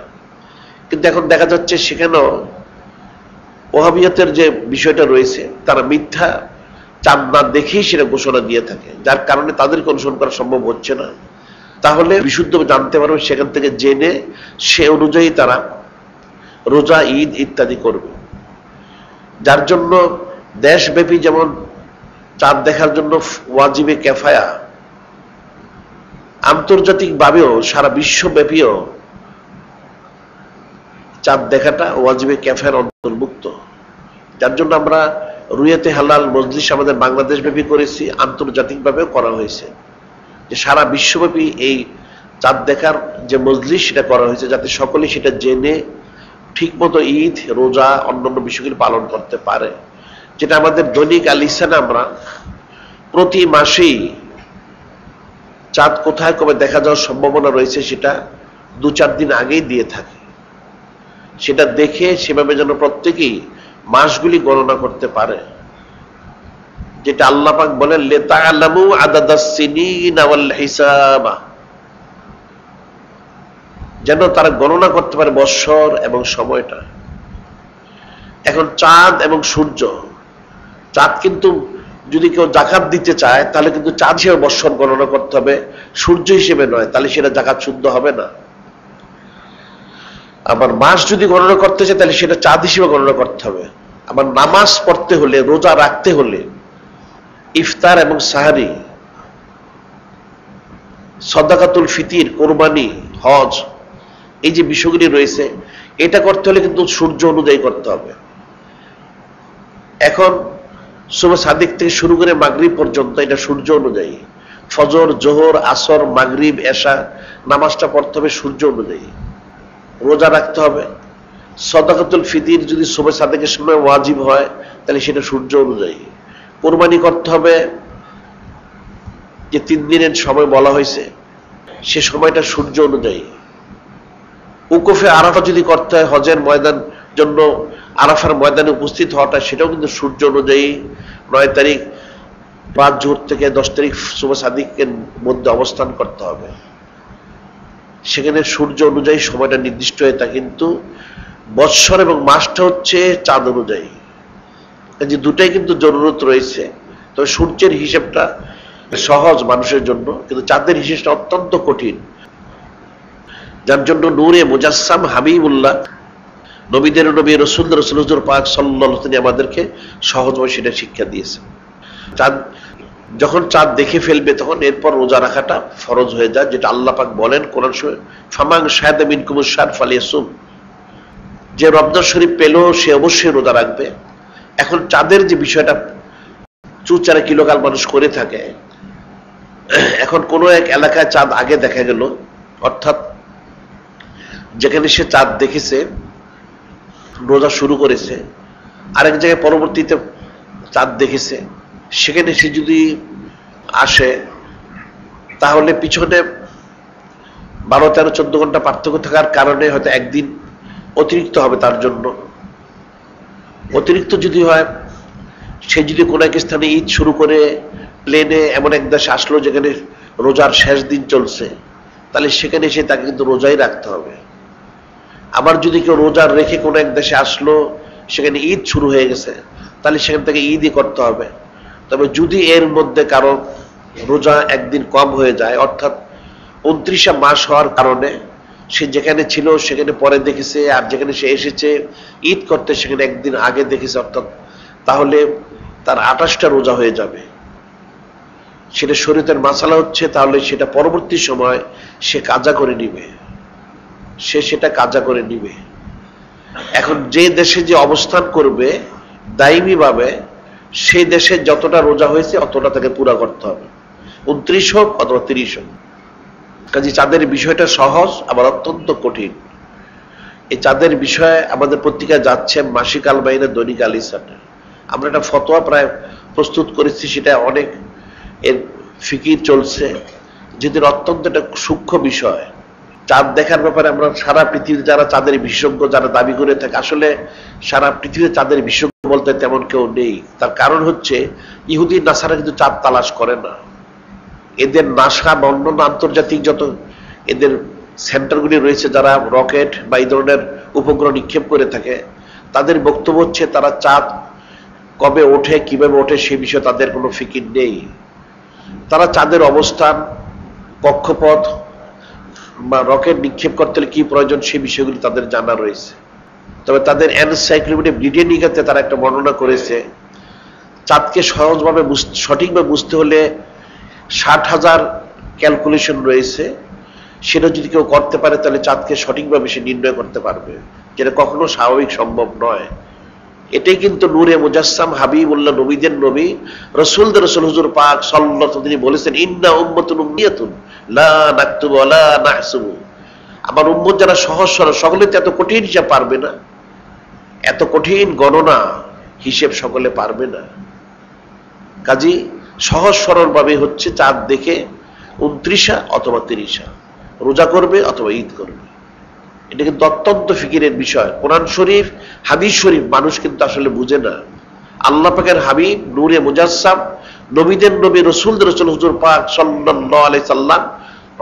কিন্তু এখন দেখা যাচ্ছে সেখানেও ওহাবিয়তের যে বিষয়টা রয়েছে, তারা মিথ্যা চাঁদ না দেখেই সেটা ঘোষণা দিয়ে থাকে, যার কারণে তাদেরকে অনুসরণ করা সম্ভব হচ্ছে না। তাহলে বিশুদ্ধ জানতে পারবে, সেখান থেকে জেনে সে অনুযায়ী তারা রোজা, ঈদ ইত্যাদি করবে। যার জন্য দেশব্যাপী যেমন চাঁদ দেখার জন্য ওয়াজিবে কেফায়া, আন্তর্জাতিকভাবেও সারা বিশ্বব্যাপীও চাঁদ দেখাটা ওয়াজিবে কেফায়ার অন্তর্ভুক্ত। যার জন্য আমরা রুয়াতে হালাল মজলিস আমাদের বাংলাদেশ ব্যাপী করেছি, আন্তর্জাতিকভাবেও করা হয়েছে, যে সারা বিশ্বব্যাপী এই চাঁদ দেখার যে মজলিস সেটা করা হয়েছে, যাতে সকলে সেটা জেনে ঠিকমতো ঈদ, রোজা, অন্যান্য বিষয়গুলি পালন করতে পারে। যেটা আমাদের দৈনিক আল ইহসানে আমরা প্রতি মাসেই চাঁদ কোথায় কবে দেখা যাওয়ার সম্ভাবনা রয়েছে সেটা 2-4 দিন আগেই দিয়ে থাকে। সেটা দেখে সেভাবে যেন প্রত্যেকেই মাসগুলি গণনা করতে পারে, যেটা আল্লাহ পাক বলেন লিতাআলামু আদাদাস সিনিনা ওয়াল হিসাবা, যেন তারা গণনা করতে পারে বৎসর এবং সময়টা। এখন চাঁদ এবং সূর্য, চাঁদ কিন্তু যদি কেউ যাকাত দিতে চায় তাহলে কিন্তু চাঁদ হিসেবে বৎসর গণনা করতে হবে, সূর্য হিসেবে নয়, তাহলে সেটা যাকাত শুদ্ধ হবে না। আবার মাস যদি গণনা করতে চায় তাহলে সেটা চাঁদ হিসেবে গণনা করতে হবে। আবার নামাজ পড়তে হলে, রোজা রাখতে হলে, ইফতার এবং সাহারি, সাদাকাতুল ফিতির, কোরবানি, হজ, এই যে বিষয়গুলি রয়েছে, এটা করতে হলে কিন্তু সূর্য অনুযায়ী করতে হবে। এখন সুবহ সাদিক থেকে শুরু করে মাগরিব পর্যন্ত এটা সূর্য অনুযায়ী। ফজর, জোহর, আসর, মাগরিব, এশা নামাজটা পড়তে হবে সূর্য অনুযায়ী। রোজা রাখতে হবে, সাদাকাতুল ফিতির যদি সুবহ সাদিকের সময় ওয়াজিব হয় তাহলে সেটা সূর্য অনুযায়ী। কোরবানি করতে হবে, যে 3 দিনের সময় বলা হয়েছে সে সময়টা সূর্য অনুযায়ী। উকুফে আরাফা যদি করতে হয়, হজের ময়দান জন্য আরাফার ময়দানে উপস্থিত হওয়াটা, সেটাও কিন্তু সূর্য অনুযায়ী। 9 তারিখ রাত জোহর থেকে 10 তারিখ সুবহ সাদিকের মধ্যে অবস্থান করতে হবে, সেখানে সূর্য অনুযায়ী সময়টা নির্দিষ্ট হয়ে থাকে। কিন্তু বৎসর এবং মাসটা হচ্ছে চাঁদ অনুযায়ী, যে দুটাই কিন্তু জরুরত রয়েছে। তবে সূর্যের হিসেবটা সহজ মানুষের জন্য, কিন্তু চাঁদের হিসেবটা অত্যন্ত কঠিন, যার জন্য নূরে মুজাসসাম হাবিবুল্লাহ, নবীদের নবী, রসুল হুজুর পাক সাল্লাল্লাহু আলাইহি ওয়াসাল্লাম আমাদেরকে সহজভাবে সেটা শিক্ষা দিয়েছে। চাঁদ যখন চাঁদ দেখে ফেলবে তখন এরপর রোজা রাখাটা ফরজ হয়ে যায়, যেটা আল্লাহ পাক বলেন কোরআন শরীফে, ফামান শাহাদা মিনকুমুশ শাহর ফালিয়াসুম, যে রমজান শরীফ পেল সে অবশ্যই রোজা রাখবে। এখন চাঁদের যে বিষয়টা চুচারা কিলোকাল মানুষ করে থাকে, এখন কোনো এক এলাকায় চাঁদ আগে দেখা গেল, অর্থাৎ যেখানে সে চাঁদ দেখেছে রোজা শুরু করেছে, আরেক জায়গায় পরবর্তীতে চাঁদ দেখেছে, সেখানে সে যদি আসে তাহলে পিছনে 12, 13, 14 ঘন্টা পার্থক্য থাকার কারণে হয়তো একদিন অতিরিক্ত হবে তার জন্য। অতিরিক্ত যদি হয়, সে যদি কোনো এক স্থানে ঈদ শুরু করে প্লেনে এমন এক দেশে আসলো যেখানে রোজার শেষ দিন চলছে, তাহলে সেখানে সে তাকে কিন্তু রোজাই রাখতে হবে। আবার যদি কেউ রোজা রেখে কোনো এক দেশে আসলো সেখানে ঈদ শুরু হয়ে গেছে, তাহলে সেখান থেকে ঈদই করতে হবে। তবে যদি এর মধ্যে কারো রোজা একদিন কম হয়ে যায়, অর্থাৎ 29 মাস হওয়ার কারণে সে যেখানে ছিল সেখানে পরে দেখেছে, আর যেখানে সে এসেছে ঈদ করতে সেখানে একদিন আগে দেখেছে, অর্থাৎ তাহলে তার 28টা রোজা হয়ে যাবে। সেটা শরীয়তের মাসালা হচ্ছে, তাহলে সেটা পরবর্তী সময় সে কাজা করে নিবে, সে সেটা কাজা করে নিবে। এখন যে দেশে যে অবস্থান করবে দায়মি ভাবে, সেই দেশে যতটা রোজা হয়েছে অতটা তাকে পুরা করতে হবে, 29 হোক অথবা 30 হোক। কাজে চাঁদের বিষয়টা সহজ, আবার অত্যন্ত কঠিন। এই চাঁদের বিষয়ে আমাদের পত্রিকা যাচ্ছে মাসিক আল বাইনা, দৈনিক আল ইহসানে। আমরা একটা ফতোয়া প্রায় প্রস্তুত করেছি, সেটা অনেক এর ফিকির চলছে, যেটির অত্যন্ত একটা সূক্ষ্ম বিষয়। চাঁদ দেখার ব্যাপারে আমরা সারা পৃথিবীতে যারা চাঁদের বিশেষজ্ঞ যারা দাবি করে থাকে, আসলে সারা পৃথিবীতে চাঁদের বিশেষজ্ঞ বলতে তেমন কেউ নেই। তার কারণ হচ্ছে ইহুদি নাসারা কিন্তু চাঁদ তালাশ করে না। এদের নাসা বা অন্যান্য আন্তর্জাতিক যত এদের সেন্টারগুলি রয়েছে, যারা রকেট বা এই ধরনের উপগ্রহ নিক্ষেপ করে থাকে, তাদের বক্তব্য হচ্ছে তারা চাঁদ কবে ওঠে, কিভাবে ওঠে সে বিষয়ে তাদের কোনো ফিকির নেই। তারা চাঁদের অবস্থান, কক্ষপথ বা রকেট নিক্ষেপ করতে হলে কি প্রয়োজন সে বিষয়গুলি তাদের জানা রয়েছে। তবে তাদের এনসাইক্লোপিডিয়া ব্রিটানিকাতে তারা একটা বর্ণনা করেছে, চাঁদকে সহজভাবে সঠিকভাবে বুঝতে হলে 60,000 ক্যালকুলেশন রয়েছে, সেটা যদি কেউ করতে পারে তাহলে চাঁদকে সঠিকভাবে সে নির্ণয় করতে পারবে, যেটা কখনো স্বাভাবিক সম্ভব নয়। এটাই কিন্তু নূরে মুজাসসাম হাবিবুল্লাহ, নবীদের নবী, রাসূলদের রাসূল হুজুর পাক সাল্লাল্লাহু আলাইহি ওয়াসাল্লাম তিনি বলেছেন, ইন্না উম্মাতুন উম্মিয়াতুন লা নাকতুবু ওয়া লা নাহসুবু। আমার উম্মত যারা সহজ সরল, সকলে তো এত কঠিন হিসাব পারবে না, এত কঠিন গণনা হিসেব সকলে পারবে না। কাজী সহজ সরল ভাবে হচ্ছে চাঁদ দেখে 29 অথবা 30 রোজা করবে অথবা ঈদ করবে। এটা কিন্তু অত্যন্ত ফিকিরের বিষয়। কোরআন শরীফ, হাদিস শরীফ মানুষ কিন্তু আসলে বুঝে না। আল্লাহ পাকের হাবিব নূরে মুজাসসাম, নবীদের নবী, রাসূলদের রাসূল হুজুর পাক সাল্লাল্লাহু আলাইহি সাল্লাম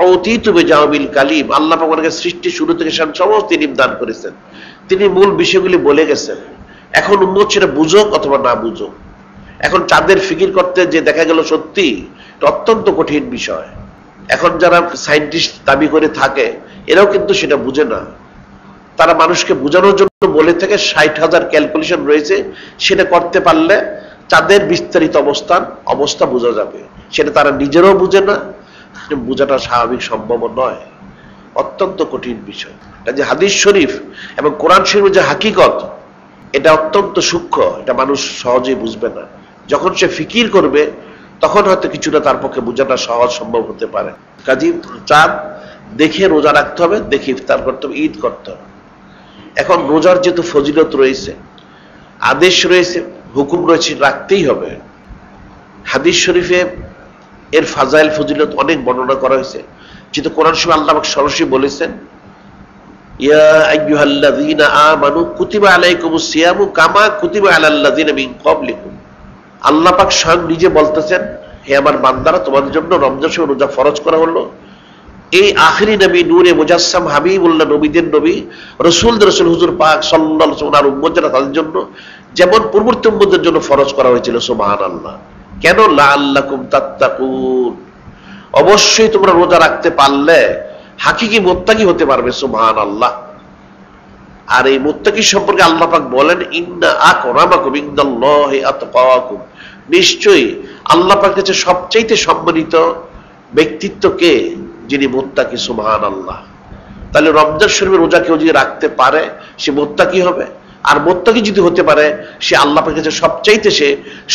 অতীত বিজামিল কালিম, আল্লাহ পাক ওনাকে সৃষ্টি শুরু থেকে সমস্ত ইলম দান করেছেন। তিনি মূল বিষয়গুলি বলে গেছেন। এখন উম্মত সেটা বুঝুক অথবা না বুঝুক। এখন চাঁদের ফিকির করতে যে দেখা গেল সত্যি এটা অত্যন্ত কঠিন বিষয়। এখন যারা সায়েন্টিস্ট দাবি করে থাকে এরাও কিন্তু সেটা বুঝে না। তারা মানুষকে বোঝানোর জন্য বলে থেকে 60,000 ক্যালকুলেশন রয়েছে, সেটা করতে পারলে চাঁদের বিস্তারিত অবস্থা বোঝা যাবে। সেটা তারা নিজেরাও বুঝে না, বোঝাটা স্বাভাবিক সম্ভব নয়, অত্যন্ত কঠিন বিষয়। যে হাদিস শরীফ এবং কোরআন শরীফের যে হাকিকত, এটা অত্যন্ত সূক্ষ্ম, এটা মানুষ সহজেই বুঝবে না। যখন সে ফিকির করবে তখন হয়তো কিছুটা তার পক্ষে বোঝাটা সহজ সম্ভব হতে পারে। কাজী চাঁদ দেখে রোজা রাখতে হবে, দেখে ইফতার করতে হবে, ঈদ করতে হবে। এখন রোজার যেহেতু ফজিলত রয়েছে, আদেশ রয়েছে, হুকুম রয়েছে, রাখতেই হবে। হাদিস শরীফে এর ফাজাইল ফজিলত অনেক বর্ণনা করা হয়েছে। যেহেতু কোরআন শরীফে আল্লাহ পাক সরাসরি বলেছেন, ইয়া আইয়ুহাল্লাযীনা আমানু কুতিবা আলাইকুমুস সিয়ামু কামা কুতিবা আলাল্লাযীনা মিন ক্বাবলিকুম। আল্লাহ পাক স্বয়ং নিজে বলতেছেন, হে আমার বান্দারা, তোমাদের জন্য রমজান মাসে রোজা ফরজ করা হলো। এই আখিরি নবী নূরে মুজাসসাম হাবিবুল্লাহ, নবীদের নবী, রাসূলদের রাসূল হুজুর পাক সাল্লাল্লাহু আলাইহি ওয়াসাল্লাম আর উম্মত যারা তাদের জন্য যেমন পূর্ববর্তী উম্মতের জন্য ফরজ করা হয়েছিল। সুবহানাল্লাহ। কেন? লাআল্লাকুম তাত্তাকুন, অবশ্যই তোমরা রোজা রাখতে পারলে হাকিকি মুত্তাকি হতে পারবে। সুবহানাল্লাহ। আর এই মুত্তাকি সম্পর্কে আল্লাহ পাক বলেন, ইন্না আকরামাকুম ইনদাল্লাহি আতকাকুম, নিশ্চয়ই আল্লাহ পাকের কাছে সবচেয়ে সম্মানিত ব্যক্তিত্ব কে? যিনি মুত্তাকি। সুবহানাল্লাহ। তাহলে রমজান শরীফের রোজা কেউ যদি রাখতে পারে সে মুত্তাকি হবে, আর মুত্তাকি যদি হতে পারে সে আল্লাহ পাকের কাছে সবচাইতে সে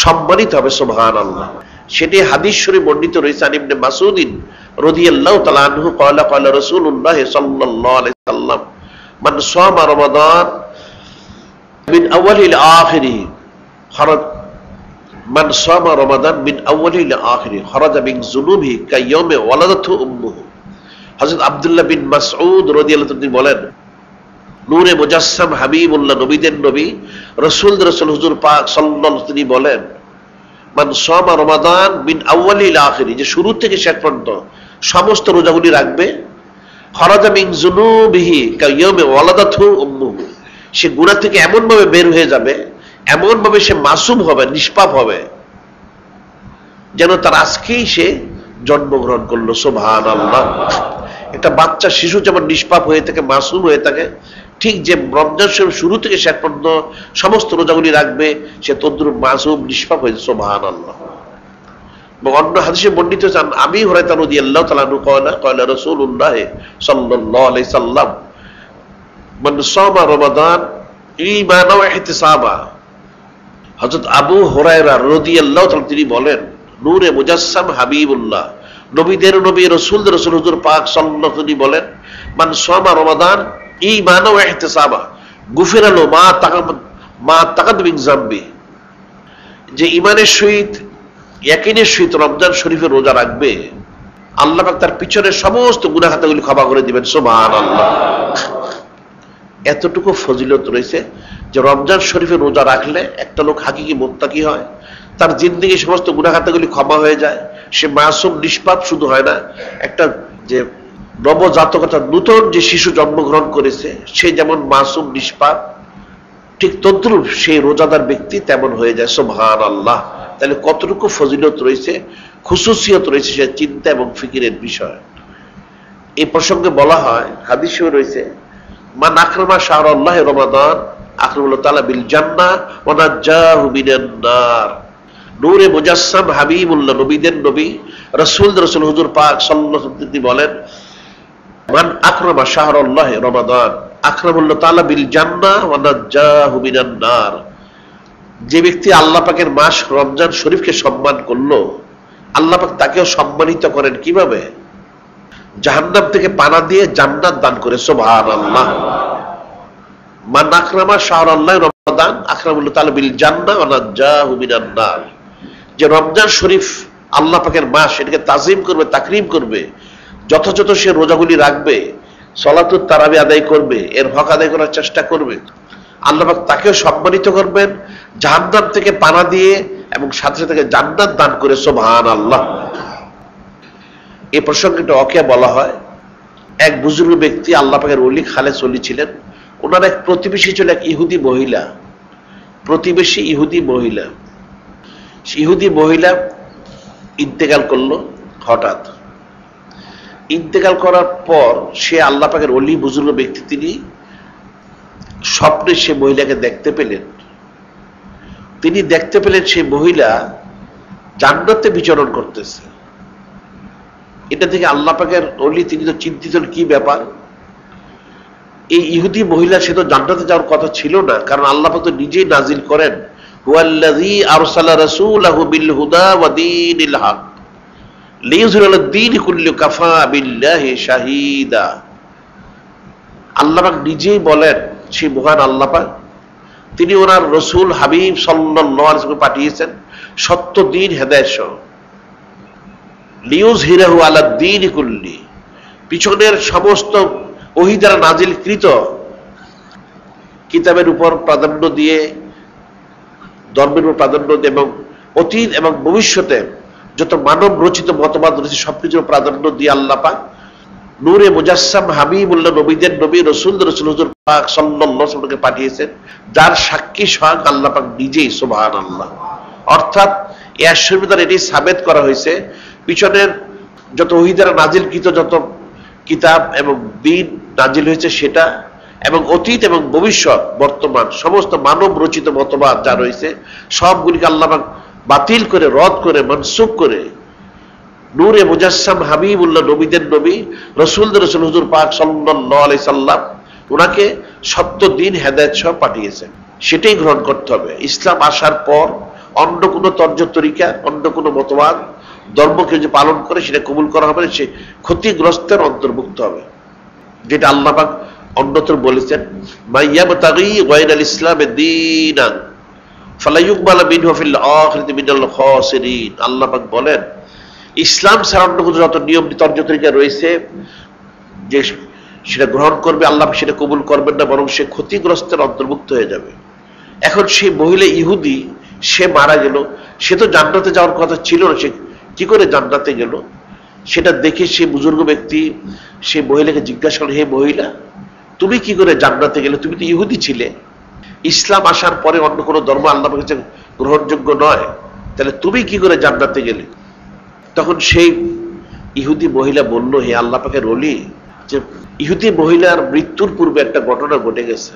সম্মানিত হবে। সুবহানাল্লাহ। সেটি হাদিস শরীফ বর্ণিত রয়েছে, আন ইবনে মাসউদিন রাদিয়াল্লাহু তাআলা আনহু ক্বালা ক্বালা রাসূলুল্লাহ সাল্লাল্লাহু আলাইহি সাল্লাম মান সামা রমাদান মিন আউয়ালিল আখিরি খরাজ, মান সামা রমাদান মিন আউয়ালিল আখিরি খরাজা মিন যুনুবিহি কায়াউমি ওয়ালাদাতহু উম্মুহু। হযরত আব্দুল্লাহ বিন মাসউদ রাদিয়াল্লাহু তাআলা বলেন, নূরে মুজাসসাম হাবিবুল্লাহ, নবীদের নবী, রাসূলদের রাসূল হুজুর পাক সাল্লাল্লাহু আলাইহি ওয়াসাল্লাম বলেন, মান সামা রমাদান মিন আউয়ালিল আখিরি, যে শুরু থেকে শেষ পর্যন্ত সমস্ত রোজাগুলি রাখবে, খরাজা মিন যুনুবিহি কায়াউমি ওয়ালাদাতহু উম্মুহু, সে গুনাহ থেকে এমন ভাবে বের হয়ে যাবে, এমন ভাবে সে মাসুম হবে, নিষ্পাপ হবে, যেন তার আজকেই সে জন্মগ্রহণ করলো। সুবহানাল্লাহ। একটা বাচ্চা শিশু যেমন নিষ্পাপ হয়ে থাকে, মাসুম হয়ে থাকে, ঠিক যে রমজান শরীফ শুরু থেকে শেষ পর্যন্ত সমস্ত রোজাগুলি রাখবে সে তদ্রুপ মাসুম, নিষ্পাপ হয়েছে। সুবহানাল্লাহ। অন্য হাদিসে বর্ণিত হয়েছে, আবি হুরায়রা রাদিয়াল্লাহু তাআলা আনহু ক্বালা ক্বালা রাসূলুল্লাহ সাল্লাল্লাহু আলাইহি সাল্লাম মান সামা রমাদান ঈমানান ওয়া ইহতিসাবা। হযরত আবু হুরায়রা রাদিয়াল্লাহু তাআলা তিনি বলেন, নূরে মুজাসসাম হাবিবুল্লাহ, নবীদের নবী, রাসূলদের রাসূল হুজুর পাক সাল্লাল্লাহু আলাইহি ওয়াসাল্লাম বলেন, মান সামা রমাদান ঈমানান ওয়া ইহতিসাবা গুফিরা লাহু মা তাকাদ্দামা মিন যামবি। যে ঈমানের সহিত, ইয়াকিনের সহিত রমজান শরীফের রোজা রাখবে, আল্লাহ পাক তার পিছনের সমস্ত গুনাহ খাতাগুলি ক্ষমা করে দিবেন। সুবহানাল্লাহ। এতটুকু ফজিলত রয়েছে যে রমজান শরীফের রোজা রাখলে একটা লোক হাকিকি মুত্তাকি হয়, তার জিন্দেগির সমস্ত গুনাহ খাতাগুলি ক্ষমা হয়ে যায়, সে মাসুম, নিষ্পাপ শুধু হয় না, একটা যে নবজাতক অর্থাৎ নূতন যে শিশু জন্মগ্রহণ করেছে সে যেমন মাসুম, নিষ্পাপ, ঠিক তদ্রুপ সেই রোজাদার ব্যক্তি তেমন হয়ে যায়। সুবহানাল্লাহ। তাহলে কতটুকু ফজিলত রয়েছে, খুসুসিয়ত রয়েছে, সে চিন্তা এবং ফিকিরের বিষয়। এই প্রসঙ্গে বলা হয়, হাদিসে রয়েছে, মান আকরামা শাহরাল্লাহি রমাদান আকরামাল্লাহু তাআলা বিল জান্নাহ ওয়া নাজ্জাহু মিনান নার। নূরে মুজাসসাম হাবিবুল্লাহ, নবীদের নবী, রাসূলদের রাসূল হুজুর পাক সাল্লাল্লাহু আলাইহি ওয়াসাল্লাম বলেন, মান আকরামা শাহরাল্লাহি রমাদান আকরামাল্লাহু তাআলা বিল জান্নাহ ওয়া নাজ্জাহু মিনান নার। যে ব্যক্তি আল্লাহ পাকের মাস রমজান শরীফকে সম্মান করলো, আল্লাহ পাক তাকেও সম্মানিত করেন কিভাবে? জাহান্নাম থেকে পানা দিয়ে জান্নাত দান করে। সুবহানাল্লাহ। মান আকরামা শাহরাল্লাহ রমাদান আকরামাল্লাহু তাআলা বিল জান্নাহ ওয়া নাজ্জাহু মিনান নার। যে রমজান শরীফ আল্লাহ পাকের মাস, এটাকে তাজিম করবে, তাকরীম করবে, যথাযথ সে রোজাগুলি রাখবে, সালাতুত তারাবি আদায় করবে, এর হক আদায় করার চেষ্টা করবে, আল্লাহ পাক তাকেও সম্মানিত করবেন জাহান্নাম থেকে পানা দিয়ে এবং সাথে সাথে জান্নাত দান করে। সুবহানাল্লাহ। এই প্রসঙ্গটা ওকে বলা হয়। এক বুজুর্গ ব্যক্তি আল্লাহ পাকের ওলি খালেস ওলি ছিলেন। ওনার এক প্রতিবেশী ছিল এক ইহুদি মহিলা, প্রতিবেশী ইহুদি মহিলা। ইহুদি মহিলা ইন্তেকাল করলো হঠাৎ। ইন্তেকাল করার পর সে আল্লাহ পাকের ওলি বুজুর্গ ব্যক্তি, তিনি স্বপ্নে সে মহিলাকে দেখতে পেলেন। তিনি দেখতে পেলেন সেই মহিলা জান্নাতে বিচরণ করতেছে। এটা থেকে আল্লাহ পাকের ওলি তিনি তো চিন্তিত, কি ব্যাপার? এই ইহুদি মহিলা, সে তো জান্নাতে যাওয়ার কথা ছিল না, কারণ আল্লাহ পাক তো নিজেই নাজিল করেন হুয়াল্লাযী আরসালা রাসূলাহু বিল হুদা ওয়া দীনিল হক লিইয়ুযহিরাহু আলাদ দীনি কুল্লি কাফা বিল্লাহি শাহীদা। আল্লাহ পাক নিজেই বলেন, সেই মহান আল্লাহ পাক তিনি ওনার রসুল হাবিব সাল্লাল্লাহু আলাইহি ওয়াসাল্লাম পাঠিয়েছেন সত্য দ্বীন হেদায়েত সহ। লিইয়ুযহিরাহু আলাদ দীনি কুল্লি, পিছনের সমস্ত ওহী দ্বারা নাজিলকৃত কিতাবের উপর প্রাধান্য দিয়ে, ধর্মের উপর প্রাধান্য দিয়ে, এবং অতীত এবং ভবিষ্যতে যত মানব রচিত মতবাদ রয়েছে সবকিছুর প্রাধান্য দিয়ে আল্লাহ পাক নূরে মুজাসসাম হাবিবুল্লাহ, নবীদের নবী, রসুল হুজুর পাক সাল্লাল্লাহু আলাইহি ওয়াসাল্লামকে পাঠিয়েছেন, যার সাক্ষী স্বয়ং আল্লাহ পাক নিজেই। সুবহানাল্লাহ। অর্থাৎ এই আয়াতের দ্বারা এটি সাবেত করা হয়েছে, পিছনের যত ওহী দ্বারা নাজিলকৃত যত কিতাব এবং দ্বীন নাজিল হয়েছে সেটা, এবং অতীত এবং ভবিষ্যৎ বর্তমান সমস্ত মানব রচিত মতবাদ যা রয়েছে সবগুলিকে আল্লাহ পাক বাতিল করে, রদ করে, মানসুখ করে নূরে মুজাসসাম হাবিবুল্লাহ, নবীদের নবী, রসুলদের রসুল হুজুর পাক সাল্লাল্লাহু আলাইহি সাল্লাম, ওনাকে সত্য দ্বীন হেদায়েত সহ পাঠিয়েছেন। সেটাই গ্রহণ করতে হবে। ইসলাম আসার পর অন্য কোনো তর্জ তরিকা, অন্য কোনো মতবাদ, ধর্মকে যে পালন করে সেটা কবুল করা হবে না, সে ক্ষতিগ্রস্তের অন্তর্ভুক্ত হবে। যেটা আল্লাহ পাক অন্যত্র বলেছেন, মাইয়াবতাগি গায়রাল ইসলামে দীনান ফালা ইউকবালা মিনহু ফিল আখিরাতি মিনাল খাসিরিন। আল্লাহ পাক বলেন, ইসলাম ছাড়া অন্য কোনো যত নিয়ম তর্জ তরিকা রয়েছে যে সেটা গ্রহণ করবে, আল্লাহ সেটা কবুল করবেন না, বরং সে ক্ষতিগ্রস্তের অন্তর্ভুক্ত হয়ে যাবে। এখন সেই মহিলা ইহুদি, সে মারা গেল, সে তো জান্নাতে যাওয়ার কথা ছিল না, সে কি করে জান্নাতে গেল? সেটা দেখে সে বুজুর্গ ব্যক্তি সেই মহিলাকে জিজ্ঞাসা করেন, হে মহিলা, তুমি কি করে জান্নাতে গেলে? তুমি তো ইহুদি ছিলে, ইসলাম আসার পরে অন্য কোনো ধর্ম আল্লাহর কাছে গ্রহণযোগ্য নয়, তাহলে তুমি কি করে জান্নাতে গেলে? তখন সেই ইহুদি মহিলা বলল, হে আল্লাহ পাকের ওলি, যে ইহুদি মহিলার মৃত্যুর পূর্বে একটা ঘটনা ঘটে গেছে,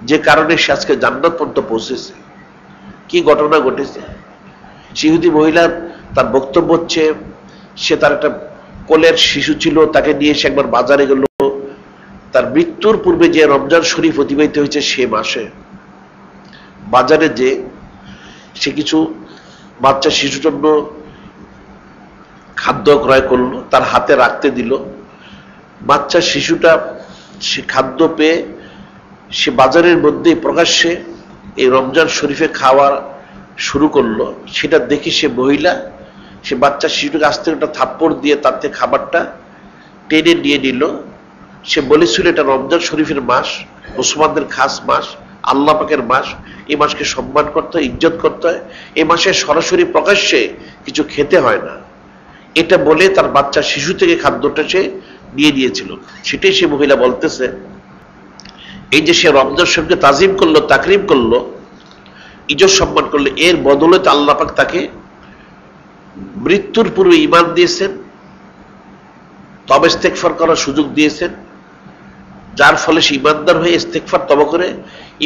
যে কারণে সে আজকে জান্নাত পর্যন্ত পৌঁছেছে। কি ঘটনা ঘটেছে? সে ইহুদি মহিলার তার বক্তব্য হচ্ছে, সে তার একটা কোলের শিশু ছিল, তাকে নিয়ে সে একবার বাজারে গেল। তার মৃত্যুর পূর্বে যে রমজান শরীফ অতিবাহিত হয়েছে সে মাসে বাজারে যে সে কিছু বাচ্চা শিশুর জন্য খাদ্য ক্রয় করলো, তার হাতে রাখতে দিল। বাচ্চা শিশুটা সে খাদ্য পেয়ে সে বাজারের মধ্যে প্রকাশ্যে এই রমজান শরীফে খাওয়া শুরু করলো। সেটা দেখে সে মহিলা সে বাচ্চা শিশুটাকে আস্তে একটা থাপ্পড় দিয়ে তার থেকে খাবারটা টেনে নিয়ে নিল। সে বলেছিল, এটা রমজান শরীফের মাস, মুসলমানদের খাস মাস, আল্লাহ পাকের মাস, এই মাসকে সম্মান করতে হয়, ইজ্জত করতে হয়, এই মাসে সরাসরি প্রকাশ্যে কিছু খেতে হয় না। এটা বলে তার বাচ্চা শিশু থেকে খাদ্যটা সে নিয়ে নিয়েছিল। সেটাই সে মহিলা বলতেছে, এই যে সে রমজান শরীফকে তাজিম করলো, তাকরিম করলো, ইজ্জত সম্মান করলো, এর বদলে আল্লাহ পাক তাকে মৃত্যুর পূর্বে ঈমান দিয়েছেন, তবে ইস্তেগফার করার সুযোগ দিয়েছেন, যার ফলে সে ঈমানদার হয়ে ইস্তেগফার তওবা করে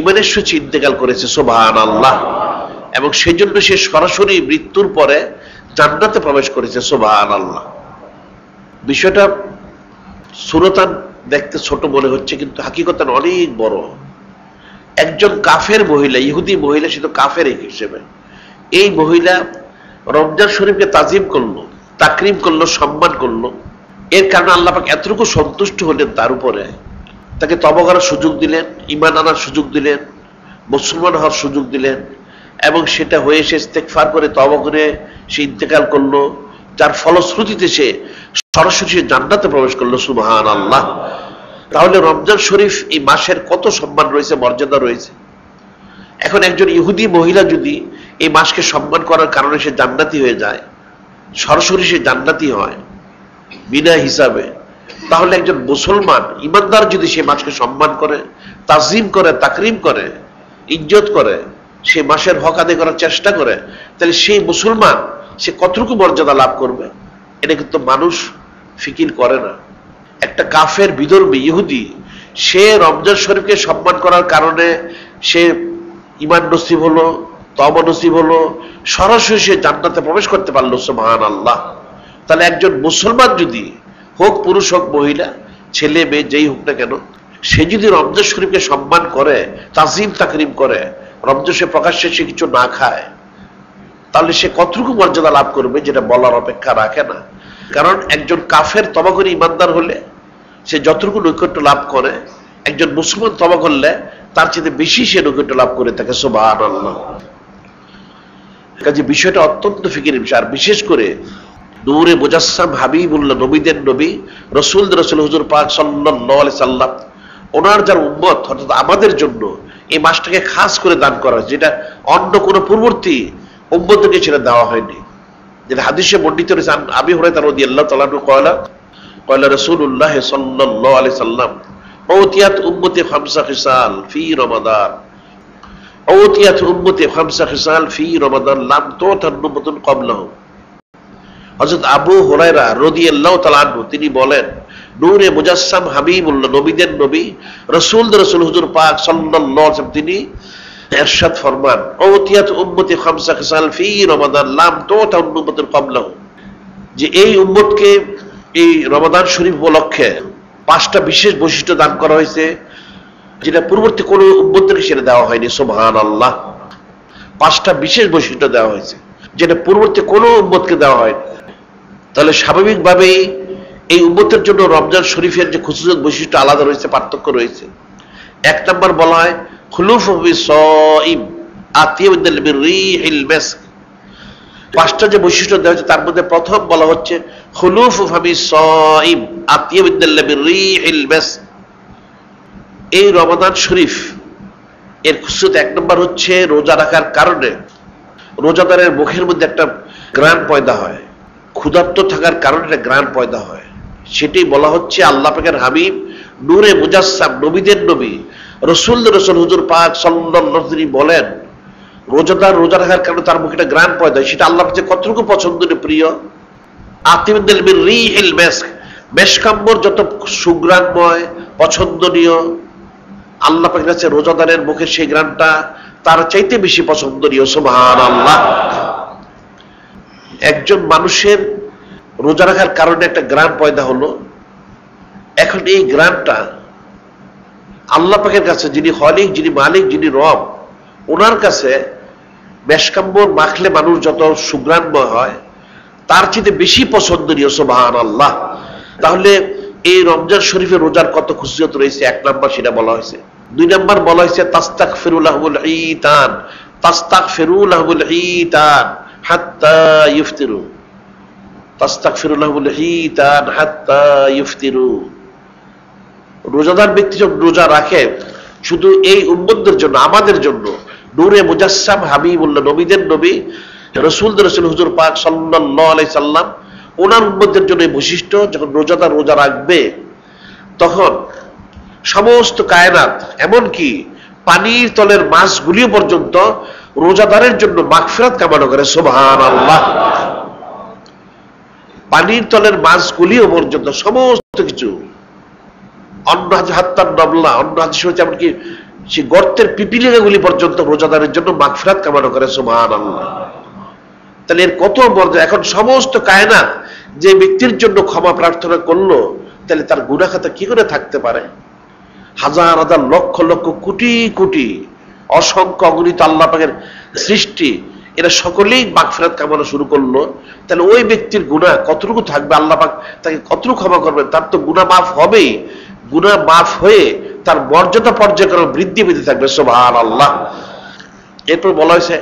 ঈমানের সহিত ইন্তেকাল করেছে। সুবহানাল্লাহ। এবং সেই জন্য সে সরাসরি মৃত্যুর পরে জান্নাতে প্রবেশ করেছে। সুবহানাল্লাহ। বিষয়টা সুরতান দেখতে ছোট মনে হচ্ছে, কিন্তু হাকিকতান অনেক বড়। একজন কাফের মহিলা, ইহুদি মহিলা, সে তো কাফের হিসেবে, এই মহিলা রমজান শরীফকে তাজিম করলো, তাকরিম করলো, সম্মান করলো। এর কারণে আল্লাহ পাক এতটুকু সন্তুষ্ট হলেন তার উপরে, তাকে তওবা করার সুযোগ দিলেন, ঈমান আনার সুযোগ দিলেন, মুসলমান হওয়ার সুযোগ দিলেন, এবং সেটা হয়ে সে ইস্তেগফার করে তওবা করে সে ইন্তেকাল করলো, যার ফলশ্রুতিতে সে সরাসরি জান্নাতে প্রবেশ করলো। সুবহানাল্লাহ। তাহলে রমজান শরীফ এই মাসের কত সম্মান রয়েছে, মর্যাদা রয়েছে। এখন একজন ইহুদি মহিলা যদি এই মাসকে সম্মান করার কারণে সে জান্নাতি হয়ে যায়, সরাসরি সে জান্নাতি হয় বিনা হিসাবে, তাহলে একজন মুসলমান ইমানদার যদি সে মাসকে সম্মান করে, তাজিম করে, তাকরিম করে, ইজ্জত করে, সে মাসের হক আদায় করার চেষ্টা করে, তাহলে সেই মুসলমান সে কতটুকু মর্যাদা লাভ করবে, এটা কিন্তু মানুষ ফিকির করে না। একটা কাফের বিধর্মী ইহুদি সে রমজান শরীফকে সম্মান করার কারণে সে ঈমান নসিব হলো, তওবা নসিব হলো, সরাসরি সে জান্নাতে প্রবেশ করতে পারলো। সুবহানাল্লাহ। তাহলে একজন মুসলমান যদি হোক পুরুষ হোক মহিলা, ছেলে মেয়ে যেই হোক না কেন, সে যদি রমজান শরীফকে সম্মান করে, তাজিম তাকরিম করে, রমজান সে প্রকাশ্যে সে কিছু না খায়, তাহলে সে কতটুকু মর্যাদা লাভ করবে যেটা বলার অপেক্ষা রাখে না। কারণ একজন কাফের তওবা করে ইমানদার হলে সে যতটুকু নৈকট্য লাভ করে, একজন মুসলমান তওবা করলে তার চেয়ে বেশি সে নৈকট্য লাভ করে থাকে। সুবহানাল্লাহ। কাজে বিষয়টা অত্যন্ত ফিকিরের বিষয়। আর বিশেষ করে নূরে মুজাসসাম হাবিবুল্লাহ, নবীদের নবী, রাসূলদের রাসূল হুজুর পাক সাল্লাল্লাহু আলাইহি সাল্লাম, ওনার যার উম্মত, অর্থাৎ আমাদের জন্য এই মাসটাকে খাস করে দান করা, যেটা অন্য কোনো পূর্ববর্তী উম্মতকে সেটা দেওয়া হয়নি। যেটা হাদিসে বর্ণিত রয়েছে, আবি হুরায়রা রাদিয়াল্লাহু তাআলা আনহু ক্বালা রাসূলুল্লাহ সাল্লাল্লাহু আলাইহি সাল্লাম উতিয়াত উম্মতি খামসা খিসাল ফি রমাদান, উতিয়াত উম্মতি খামসা খিসাল ফি রমাদান লাম তুতান উম্মাতুন ক্বাবলাহুম। হযরত আবু হুরায়রা রাদিয়াল্লাহু তাআলা আনহু তিনি বলেন, নূরে মুজাসসাম হাবিবুল্লাহ, নবীদের নবী, রাসূলদের রাসূল হুজুর পাক সাল্লাল্লাহু আলাইহি ওয়াসাল্লাম তিনি ইরশাদ ফরমান, উতিয়াত উম্মতি খামসা খিসাল ফি রমাদান লাম তুতান উম্মাতুন ক্বাবলাহুম, যে এই উম্মতকে এই রমাদান শরীফ উপলক্ষে 5টা বিশেষ বৈশিষ্ট্য দান করা হয়েছে, যেটা পূর্ববর্তী কোন উম্মতকে সেটা দেওয়া হয়নি। সুবহানাল্লাহ। 5টা বিশেষ বৈশিষ্ট্য দেওয়া হয়েছে, যেটা পূর্ববর্তী কোন উম্মতকে দেওয়া হয়নি। তাহলে স্বাভাবিকভাবেই এই উম্মতের জন্য রমজান শরীফের যে খুসুসিয়ত বৈশিষ্ট্য আলাদা রয়েছে, পার্থক্য রয়েছে। 1 নম্বর বলা হয় খুলুফু বিসাইম আতিয়াবিল বিরিহিল মিস্ক। 5টা যে বৈশিষ্ট্য দেওয়া হয়েছে তার মধ্যে প্রথম বলা হচ্ছে খুলুফু বিসাইম আতিয়াবিল বিরিহিল মিস্ক। এই রমাদান শরীফ এর খুসুসিয়ত 1 নম্বর হচ্ছে রোজা রাখার কারণে রোজাদারের মুখের মধ্যে একটা ঘ্রাণ পয়দা হয়, ক্ষুধার্ত থাকার কারণে একটা ঘ্রাণ পয়দা হয়। সেটাই বলা হচ্ছে আল্লাহ পাকের হাবিব, নূরে মুজাসসাম, নবীদের নবী, রাসূলদের রাসূল হুজুর পাক সাল্লাল্লাহু আলাইহি ওয়াসাল্লাম বলেন, রোজাদার রোজা রাখার কারণে তার মুখে একটা ঘ্রাণ পয়দা হয়, সেটা আল্লাহর কাছে কতটুকু পছন্দনীয়, প্রিয়। আতিবিল বিরিহিল মিস্ক, মেশকাম্বর যত সুঘ্রাণময়, পছন্দনীয়, আল্লাহ পাকের কাছে রোজাদারের মুখে সেই ঘ্রাণটা তার চাইতে বেশি পছন্দনীয়। সুবহানাল্লাহ। একজন মানুষের রোজা রাখার কারণে একটা ঘ্রাণ পয়দা হলো, এখন এই ঘ্রাণটা আল্লাহ পাকের কাছে, যিনি খালিক, যিনি মালিক, যিনি রব, ওনার কাছে মেশকাম্বর মাখলে মানুষ যত সুঘ্রাণময় হয় তার চেয়ে বেশি পছন্দনীয়। সুবহানাল্লাহ। তাহলে এই রমজান শরীফের রোজার কত খুশিয়ত রয়েছে, 1 নম্বর সেটা বলা হয়েছে। 2 নম্বর বলা হয়েছে তাস্তাগফিরু লাহুল ঈতান, তাস্তাগফিরু লাহুল ঈতান হাত্তা ইফতিরু, তাস্তাগফিরু লাহুল ঈতান হাত্তা ইফতিরু। রোজাদার ব্যক্তি যখন রোজা রাখে শুধু এই উম্মতদের জন্য, আমাদের জন্য, নূরে মুজাসসাম হাবিবুল্লাহ, নবীদের নবী, রাসূলদের রাসূল হুজুর পাক সাল্লাল্লাহু আলাইহি সাল্লাম, ওনার উম্মতদের জন্য এই বৈশিষ্ট্য, যখন রোজাদার রোজা রাখবে তখন সমস্ত কায়নাত, এমনকি পানির তলের মাছগুলিও পর্যন্ত রোজাদারের জন্য মাগফিরাত কামনা করে। সুবহানাল্লাহ। পানির তলের মাছগুলিও পর্যন্ত, সমস্ত কিছু, অন্য হাত্তার নবলা, অন্য হাদিস হচ্ছে এমনকি সে গর্তের পিপিলিকাগুলি পর্যন্ত রোজাদারের জন্য মাগফিরাত কামনা করে। সুবহানাল্লাহ। তাহলে এর কত মর্যাদা। এখন সমস্ত কায়নাত যে ব্যক্তির জন্য ক্ষমা প্রার্থনা করলো, তাহলে তার গুনাহ খাতা কি করে থাকতে পারে? হাজার হাজার লক্ষ লক্ষ কোটি কোটি অসংখ্য অগণিত আল্লাহ পাকের সৃষ্টি, এরা সকলেই মাগফিরাত কামনা শুরু করলো, তাহলে ওই ব্যক্তির গুনাহ কতটুকু থাকবে? আল্লাহ পাক তাকে কতটুকু ক্ষমা করবেন? তার তো গুনাহ মাফ হবেই, গুনাহ মাফ হয়ে তার মর্যাদা পর্যায়ক্রমে বৃদ্ধি পেতে থাকবে। সুবহানাল্লাহ। এরপর বলা হয়েছে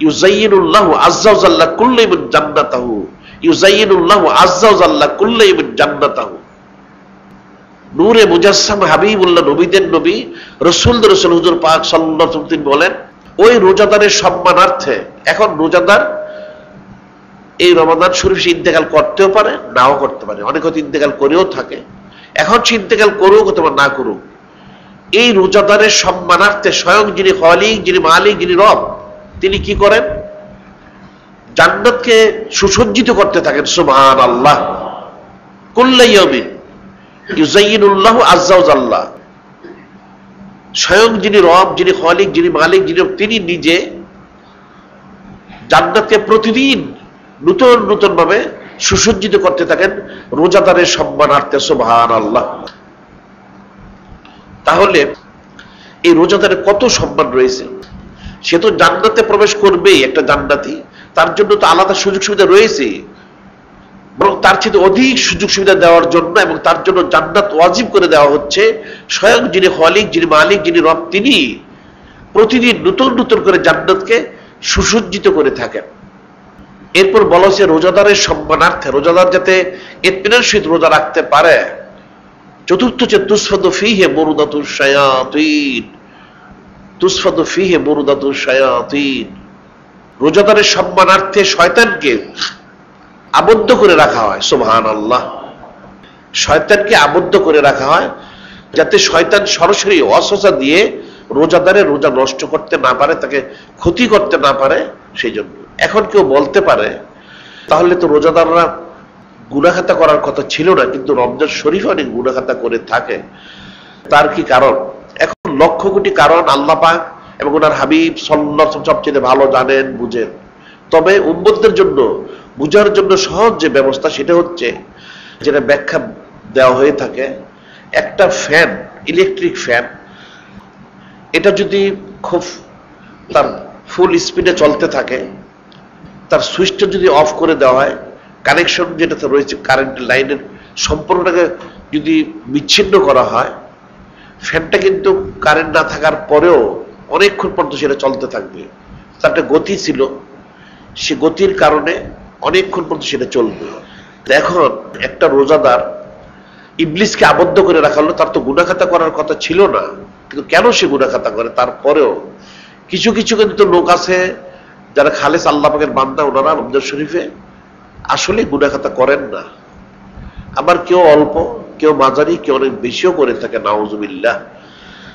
ইউযায়্যিনুল্লাহু আযজা ওয়া জাল্লা কুল্লা ইবন জান্নাতাহু, ইউযায়্যিনুল্লাহু আযজা ওয়া জাল্লা কুল্লা ইবন জান্নাতাহু। নূরে মুজাসসাম হাবিবুল্লাহ, নবীদের নবী, রাসূলদের রাসূল হুজুর পাক সাল্লাল্লাহু আলাইহি ওয়াসাল্লাম বলেন, ওই রোজাদারের সম্মানার্থে, এখন রোজাদার এই রমাদান শরীফ সে ইন্তেকাল করতেও পারে, নাও করতে পারে, অনেক হয়তো ইন্তেকাল করেও থাকে, এখন সে ইন্তেকাল করেও করতে পারে, না করুক, এই রোজাদারের সম্মানার্থে স্বয়ং যিনি খালিক, যিনি মালিক, যিনি রব, তিনি কি করেন? জান্নাতকে সুসজ্জিত করতে থাকেন। সুবহানাল্লাহ। কুল্লা ইয়াউমিন ইউযায়্যিনুল্লাহু আযজা ওয়া জাল্লা, স্বয়ং যিনি রব, যিনি খালিক, যিনি মালিক, যিনি, তিনি নিজে জান্নাতকে প্রতিদিন নতুন নতুন ভাবে সুসজ্জিত করতে থাকেন রোজাদারের সম্মানার্থে। সুবহানাল্লাহ। তাহলে এই রোজাদারের কত সম্মান রয়েছে, সে তো জান্নাতে প্রবেশ করবেই, একটা জান্নাতি, তার জন্য তো আলাদা সুযোগ সুবিধা রয়েছে, বরং তার চেয়ে অধিক সুযোগ সুবিধা দেওয়ার জন্য এবং তার জন্য জান্নাত ওয়াজিব করে দেওয়া হচ্ছে স্বয়ং যিনি খালিক, যিনি মালিক, যিনি রব, তিনি প্রতিদিন নতুন নতুন করে জান্নাতকে সুসজ্জিত করে থাকেন। এরপর বলা হচ্ছে রোজাদারের সম্মানার্থে, রোজাদার যাতে ইতমিনানের সহিত রোজা রাখতে পারে, চতুর্থ হচ্ছে তুসফাদু ফীহি মুরদাতুশ শায়াতিন, তুসফাদু ফীহি মুরদাতুশ শায়াতিন, রোজাদারের সম্মানার্থে শয়তানকে আবদ্ধ করে রাখা হয়। সুবহানাল্লাহ। শয়তানকে আবদ্ধ করে রাখা হয় যাতে শয়তান সরাসরি ওয়াসওয়াসা দিয়ে রোজাদারের রোজা নষ্ট করতে না পারে, তাকে ক্ষতি করতে না পারে, সেই জন্য। এখন কেউ বলতে পারে তাহলে তো রোজাদাররা গুনাহখাতা করার কথা ছিল না, কিন্তু রমজান শরীফ অনেক গুনাহখাতা করে থাকে, তার কি কারণ? এখন লক্ষ কোটি কারণ আল্লাহ পাক এবং ওনার হাবিব সাল্লাল্লাহু আলাইহি ওয়াসাল্লাম সবচেয়ে ভালো জানেন, বুঝেন। তবে উম্মতদের জন্য বুঝার জন্য সহজ যে ব্যবস্থা, সেটা হচ্ছে যেটা ব্যাখ্যা দেওয়া হয়ে থাকে, একটা ফ্যান, ইলেকট্রিক ফ্যান, এটা যদি খুব তার ফুল স্পিডে চলতে থাকে, তার সুইচটা যদি অফ করে দেওয়া হয়, কানেকশন যেটা রয়েছে কারেন্ট লাইনের সম্পর্কটাকে যদি বিচ্ছিন্ন করা হয়, ফ্যানটা কিন্তু কারেন্ট না থাকার পরেও অনেকক্ষণ পর্যন্ত সেটা চলতে থাকবে। তার একটা গতি ছিল, সে গতির কারণে অনেকক্ষণ পর্যন্ত সেটা চলবে। এখন একটা রোজাদার ইবলিসকে আবদ্ধ করে রাখা হলো, তার তো গুনাহখাতা করার কথা ছিল না, কিন্তু কেন সে গুনাহখাতা করে? তারপরেও কিছু কিছু কিন্তু লোক আছে যারা খালেস আল্লাহ পাকের বান্দা, ওনারা রমজান শরীফে আসলে গুনাহখাতা করেন না, আবার কেউ অল্প, কেউ মাঝারি, কেউ অনেক বেশিও করে থাকে, নাউজুবিল্লাহ।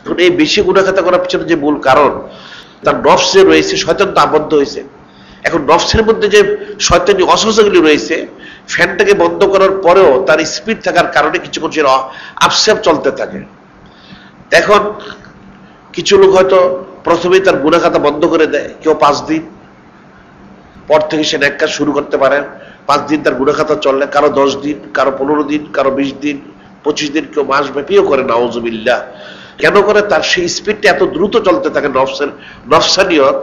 এখন এই বেশি গুনাহখাতা করার পিছনে যে মূল কারণ, তার নফসে রয়েছে, শয়তান তো আবদ্ধ হয়েছে। এখন নফসের মধ্যে যে শয়তানি ওয়াসওয়াসাগুলি রয়েছে, ফ্যানটাকে বন্ধ করার পরেও তার স্পিড থাকার কারণে কিছুক্ষণ সে আপসে চলতে থাকে। এখন কিছু লোক হয়তো প্রথমেই তার গুনাহখাতা বন্ধ করে দেয়, কেউ 5 দিন পর থেকে সে নেক কাজ শুরু করতে পারে, 5 দিন তার গুনাহখাতা চললে, কারো 10 দিন, কারো 15 দিন, কারো 20 দিন, 25 দিন, কেউ মাস ব্যাপীও করে, নাউজুবিল্লাহ। কেন করে? তার সেই স্পিডটা এত দ্রুত চলতে থাকে, নফসানিয়ত,